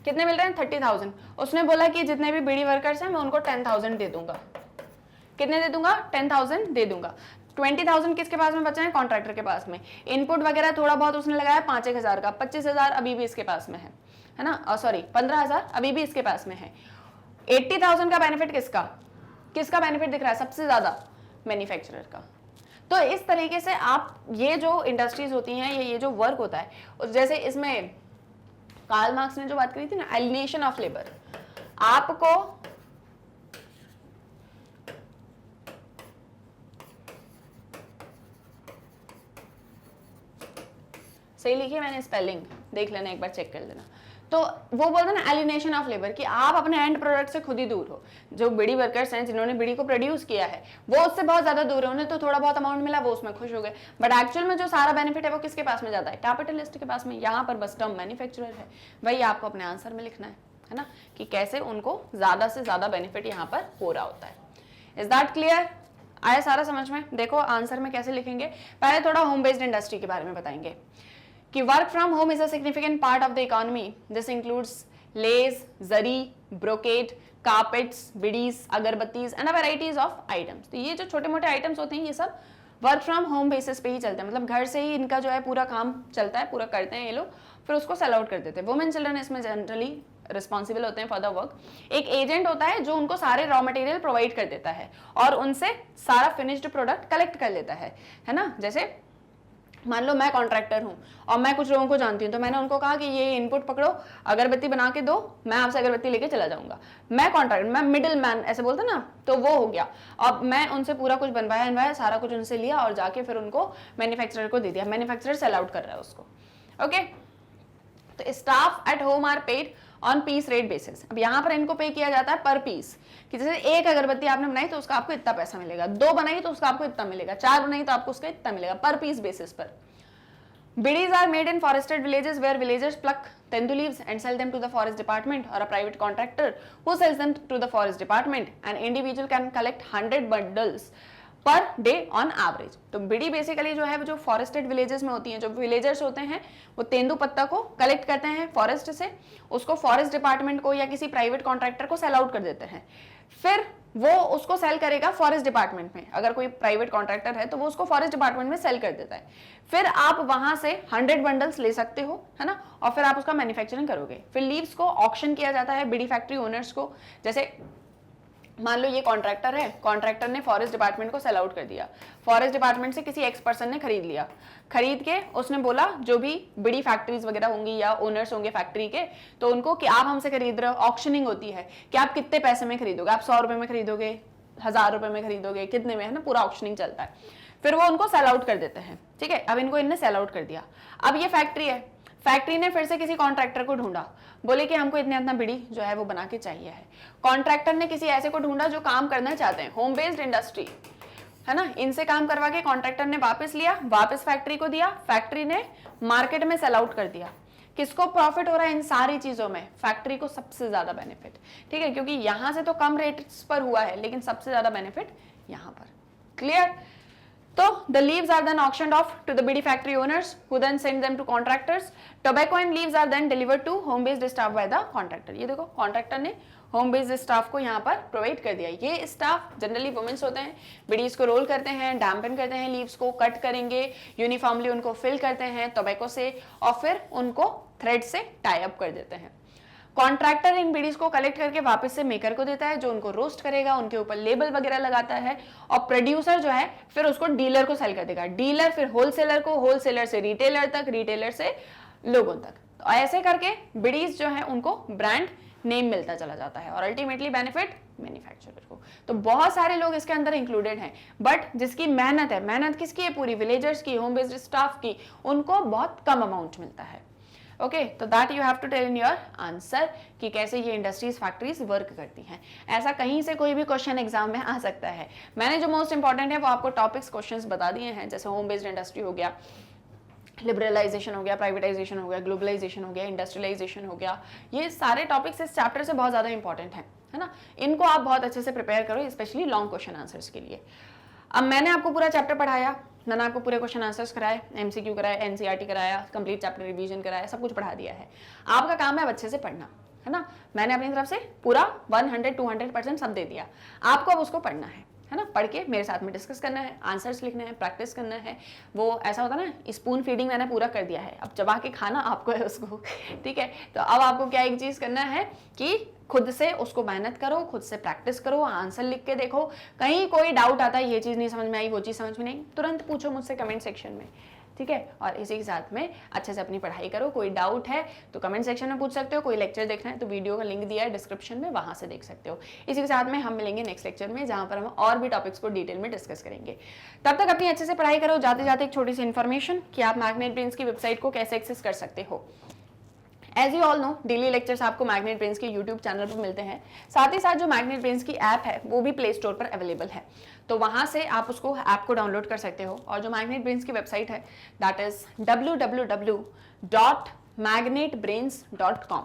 S1: कितने मिल रहे हैं, 30,000। उसने बोला कि जितने भी बीड़ी वर्कर्स हैं मैं उनको 10,000 दे दूंगा, कितने दे दूंगा, 10,000 दे दूंगा। 20,000 किसके पास में बचा है, कॉन्ट्रैक्टर के पास में। इनपुट वगैरह थोड़ा बहुत उसने लगाया 5,000 का, 25,000 अभी भी इसके पास में है ना, सॉरी 15,000 अभी भी इसके पास में है। 80,000 का बेनिफिट किसका बेनिफिट दिख रहा है सबसे ज्यादा, मैन्युफैक्चरर का। तो इस तरीके से आप ये जो इंडस्ट्रीज होती हैं, ये जो वर्क होता है, जैसे इसमें कार्ल मार्क्स ने जो बात करी थी ना, एलिनेशन ऑफ लेबर, आपको सही लिखी मैंने स्पेलिंग, देख लेना एक बार, चेक कर लेना। तो वो बोलते हैं ना एलिनेशन ऑफ लेबर, कि आप अपने एंड प्रोडक्ट से खुद ही दूर हो। जो बीड़ी वर्कर्स हैं जिन्होंने बीड़ी को प्रोड्यूस किया है वो उससे बहुत ज्यादा दूर है, उन्हें तो थोड़ा बहुत अमाउंट मिला वो उसमें खुश हो गए, बट एक्चुअल में जो सारा बेनिफिट है वो किसके पास में जाता है? कैपिटलिस्ट के पास में। यहाँ पर बस टर्म मैन्युफैक्चरर है, वही आपको अपने आंसर में लिखना है ना, कि कैसे उनको ज्यादा से ज्यादा बेनिफिट यहाँ पर हो रहा होता है। Is that clear? आया सारा समझ में? देखो आंसर में कैसे लिखेंगे, पहले थोड़ा होम बेस्ड इंडस्ट्री के बारे में बताएंगे कि work from home is a significant part of the economy. This includes lace, zari, brocade, carpets, bidis, agarbattis and varieties of items. तो ये जो छोटे मोटे आइटम्स होते हैं ये सब वर्क फ्रॉम होम बेसिस पे ही चलते हैं, मतलब घर से ही इनका जो है पूरा काम चलता है, पूरा करते हैं ये लोग, फिर उसको सेल आउट कर देते हैं। वुमेन चिल्ड्रन इसमें जनरली रिस्पॉन्सिबल होते हैं फॉर द वर्क। एक एजेंट होता है जो उनको सारे रॉ मटेरियल प्रोवाइड कर देता है और उनसे सारा फिनिश्ड प्रोडक्ट कलेक्ट कर लेता है ना। जैसे मान लो मैं कॉन्ट्रैक्टर हूँ और मैं कुछ लोगों को जानती हूँ, तो मैंने उनको कहा कि ये इनपुट पकड़ो, अगरबत्ती बना के दो, मैं आपसे अगरबत्ती लेके चला जाऊंगा। मैं कॉन्ट्रैक्टर, मैं मिडिल मैन ऐसे बोलते ना, तो वो हो गया। अब मैं उनसे पूरा कुछ बनवाया सारा कुछ उनसे लिया और जाके फिर उनको मैन्युफैक्चरर को दे दिया, मैन्युफैक्चरर सेल आउट कर रहा है उसको। ओके, तो staff at home are paid on piece rate basis. अब यहाँ पर इनको पे किया जाता है पर पीस, कि जैसे एक अगरबत्ती आपने बनाई तो उसका आपको इतना पैसा मिलेगा, 2 बनाई तो उसका आपको इतना मिलेगा, 4 बनाई तो आपको उसका इतना मिलेगा, पर पीस बेसिस पर। Bidis are made in forested villages where villagers pluck tendu leaves and sell them to the forest department or a private contractor who sells them to the forest department. An individual can collect 100 bundles per day on average. तो bidi basically जो है वो जो forested villages में होती हैं, जो villagers होते हैं वो तेंदू पत्ता को कलेक्ट करते हैं फॉरेस्ट से, उसको फॉरेस्ट डिपार्टमेंट को या किसी प्राइवेट कॉन्ट्रैक्टर को सेल आउट कर देते हैं, फिर वो उसको सेल करेगा फॉरेस्ट डिपार्टमेंट में। अगर कोई प्राइवेट कॉन्ट्रैक्टर है तो वो उसको फॉरेस्ट डिपार्टमेंट में सेल कर देता है, फिर आप वहां से 100 बंडल्स ले सकते हो, है ना, और फिर आप उसका मैन्युफैक्चरिंग करोगे। फिर लीव्स को ऑक्शन किया जाता है बिड़ी फैक्ट्री ओनर्स को। जैसे मान लो ये कॉन्ट्रैक्टर है, कॉन्ट्रैक्टर ने फॉरेस्ट डिपार्टमेंट को सेल आउट कर दिया, फॉरेस्ट डिपार्टमेंट से किसी एक्स पर्सन ने खरीद लिया, खरीद के उसने बोला जो भी बड़ी फैक्ट्रीज वगैरह होंगी या ओनर्स होंगे फैक्ट्री के, तो उनको कि आप हमसे खरीद रहे हो, ऑक्शनिंग होती है कि आप कितने पैसे में खरीदोगे, आप 100 रुपए में खरीदोगे, 1000 रुपए में खरीदोगे, कितने में, है ना, पूरा ऑक्शनिंग चलता है। फिर वो उनको सेल आउट कर देते हैं, ठीक है। अब इनको इनने सेल आउट कर दिया, अब ये फैक्ट्री है, फैक्ट्री ने फिर से किसी कॉन्ट्रैक्टर को ढूंढा, बोले कि हमको इतना बिड़ी जो है वो बना के चाहिए है। कॉन्ट्रैक्टर ने किसी ऐसे को ढूंढा जो काम करना चाहते हैं, होम बेस्ड इंडस्ट्री, है ना, इनसे काम करवा के कॉन्ट्रैक्टर ने वापस लिया, वापस फैक्ट्री को दिया, फैक्ट्री ने मार्केट में सेल आउट कर दिया। किसको प्रॉफिट हो रहा है इन सारी चीजों में? फैक्ट्री को सबसे ज्यादा बेनिफिट, ठीक है, क्योंकि यहां से तो कम रेट्स पर हुआ है लेकिन सबसे ज्यादा बेनिफिट यहां पर। क्लियर? तो the leaves are then auctioned off to the bidi factory owners who then send them to contractors. Tobacco and leaves are then delivered to home based staff by the contractor. ये देखो contractor ने home based staff को यहाँ पर provide कर दिया। ये staff generally women's होते हैं, बिडीज को रोल करते हैं, डैम्पन करते हैं, लीव्स को कट करेंगे, यूनिफॉर्मली उनको फिल करते हैं टोबैको से और फिर उनको थ्रेड से टाई अप कर देते हैं। कॉन्ट्रैक्टर इन बीडीज को कलेक्ट करके वापस से मेकर को देता है जो उनको रोस्ट करेगा, उनके ऊपर लेबल वगैरह लगाता है, और प्रोड्यूसर जो है फिर उसको डीलर को सेल कर देगा, डीलर फिर होलसेलर को, होलसेलर से रिटेलर तक, रिटेलर से लोगों तक। तो ऐसे करके बीडीज जो है उनको ब्रांड नेम मिलता चला जाता है और अल्टीमेटली बेनिफिट मैन्युफैक्चरर को। तो बहुत सारे लोग इसके अंदर इंक्लूडेड हैं, बट जिसकी मेहनत है, मेहनत किसकी है? पूरी विलेजर्स की, होम बेस्ड स्टाफ की, उनको बहुत कम अमाउंट मिलता है। ओके, तो that you have to tell in your answer कि कैसे ये इंडस्ट्रीज फैक्ट्रीज वर्क करती हैं। ऐसा कहीं से कोई भी क्वेश्चन एग्जाम में आ सकता है। मैंने जो मोस्ट इंपॉर्टेंट है वो आपको टॉपिक्स क्वेश्चंस बता दिए हैं, जैसे होम बेस्ड इंडस्ट्री हो गया, लिबरलाइजेशन हो गया, प्राइवेटाइजेशन हो गया, ग्लोबलाइजेशन हो गया, इंडस्ट्रियलाइजेशन हो गया। ये सारे टॉपिक्स इस चैप्टर से बहुत ज़्यादा इंपॉर्टेंट हैं, है ना। इनको आप बहुत अच्छे से प्रिपेयर करो, स्पेशली लॉन्ग क्वेश्चन आंसर्स के लिए। अब मैंने आपको पूरा चैप्टर पढ़ाया, मैंने आपको पूरे क्वेश्चन आंसर्स कराए, एमसीक्यू कराया, एनसीईआरटी कराया, कंप्लीट चैप्टर रिवीजन कराया, सब कुछ पढ़ा दिया है। आपका काम है अब अच्छे से पढ़ना, है ना। मैंने अपनी तरफ से पूरा 100-200% सब दे दिया, आपको अब उसको पढ़ना है ना। पढ़ के मेरे साथ में डिस्कस करना है, आंसर्स लिखना है, प्रैक्टिस करना है। वो ऐसा होता है ना, स्पून फीडिंग मैंने पूरा कर दिया है, अब चबा के खाना आपको है उसको, ठीक है। तो अब आपको क्या एक चीज़ करना है कि खुद से उसको मेहनत करो, खुद से प्रैक्टिस करो, आंसर लिख के देखो। कहीं कोई डाउट आता है, ये चीज़ नहीं समझ में आई, वो चीज़ समझ में नहीं, तुरंत पूछो मुझसे कमेंट सेक्शन में, ठीक है। और इसी के साथ में अच्छे से अपनी पढ़ाई करो। कोई डाउट है तो कमेंट सेक्शन में पूछ सकते हो, कोई लेक्चर देखना है तो वीडियो का लिंक दिया है डिस्क्रिप्शन में, वहां से देख सकते हो। इसी के साथ में हम मिलेंगे नेक्स्ट लेक्चर में, जहां पर हम और भी टॉपिक्स को डिटेल में डिस्कस करेंगे। तब तक अपनी अच्छे से पढ़ाई करो। जाते जाते एक छोटी सी इन्फॉर्मेशन कि आप मैग्नेट ब्रेन्स की वेबसाइट को कैसे एक्सेस कर सकते हो। As you all know, daily lectures आपको मैग्नेट ब्रेन्स के यूट्यूब चैनल पर मिलते हैं। साथ ही साथ जो मैग्नेट ब्रेन्स की ऐप है वो भी प्ले स्टोर पर अवेलेबल है, तो वहां से आप उसको ऐप को डाउनलोड कर सकते हो। और जो मैग्नेट ब्रेन्स की वेबसाइट है दैट इज www.magnetbrains.com।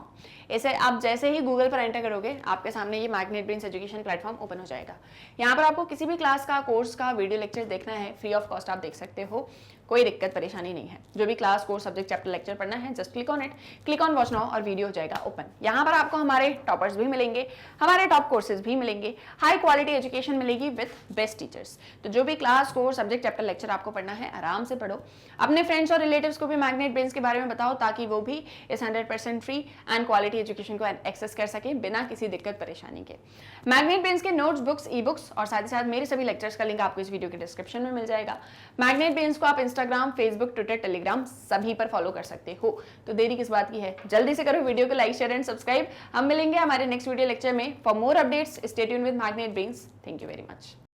S1: इसे आप जैसे ही गूगल पर एंटर करोगे आपके सामने ये magnet brains education platform open हो जाएगा। यहाँ पर आपको किसी भी क्लास का, कोर्स का वीडियो लेक्चर देखना है, फ्री ऑफ कॉस्ट आप देख सकते हो, कोई दिक्कत परेशानी नहीं है। जो भी class, course, subject, chapter, lecture पढ़ना है, just click on it, click on watch now और वीडियो हो जाएगा ओपन। यहाँ पर आपको हमारे टॉपर्स भी मिलेंगे, हमारे टॉप कोर्सेज भी मिलेंगे, हाई क्वालिटी एजुकेशन मिलेगी विद बेस्ट टीचर्स। तो जो भी class, course, subject, chapter, lecture आपको पढ़ना है आराम से पढ़ो। अपने फ्रेंड्स और रिलेटिव्स को भी मैग्नेट ब्रेन्स के बारे में बताओ ताकि वो भी इस 100% फ्री एंड क्वालिटी एजुकेशन को एक्सेस कर सके बिना किसी दिक्कत परेशानी के। मैग्नेट ब्रेन्स के नोट्स, बुक्स, ई बुक्स और साथ ही साथ मेरे सभी लेक्चर्स का लिंक आपको इस वीडियो के डिस्क्रिप्शन में मिल जाएगा। मैग्नेट ब्रेन्स को आप इंस्टाग्राम, फेसबुक, ट्विटर, टेलीग्राम सभी पर फॉलो कर सकते हो। तो देरी किस बात की है, जल्दी से करो वीडियो को लाइक, शेयर एंड सब्सक्राइब। हम मिलेंगे हमारे नेक्स्ट वीडियो लेक्चर में। For more updates stay tuned with magnet brains. Thank you very much.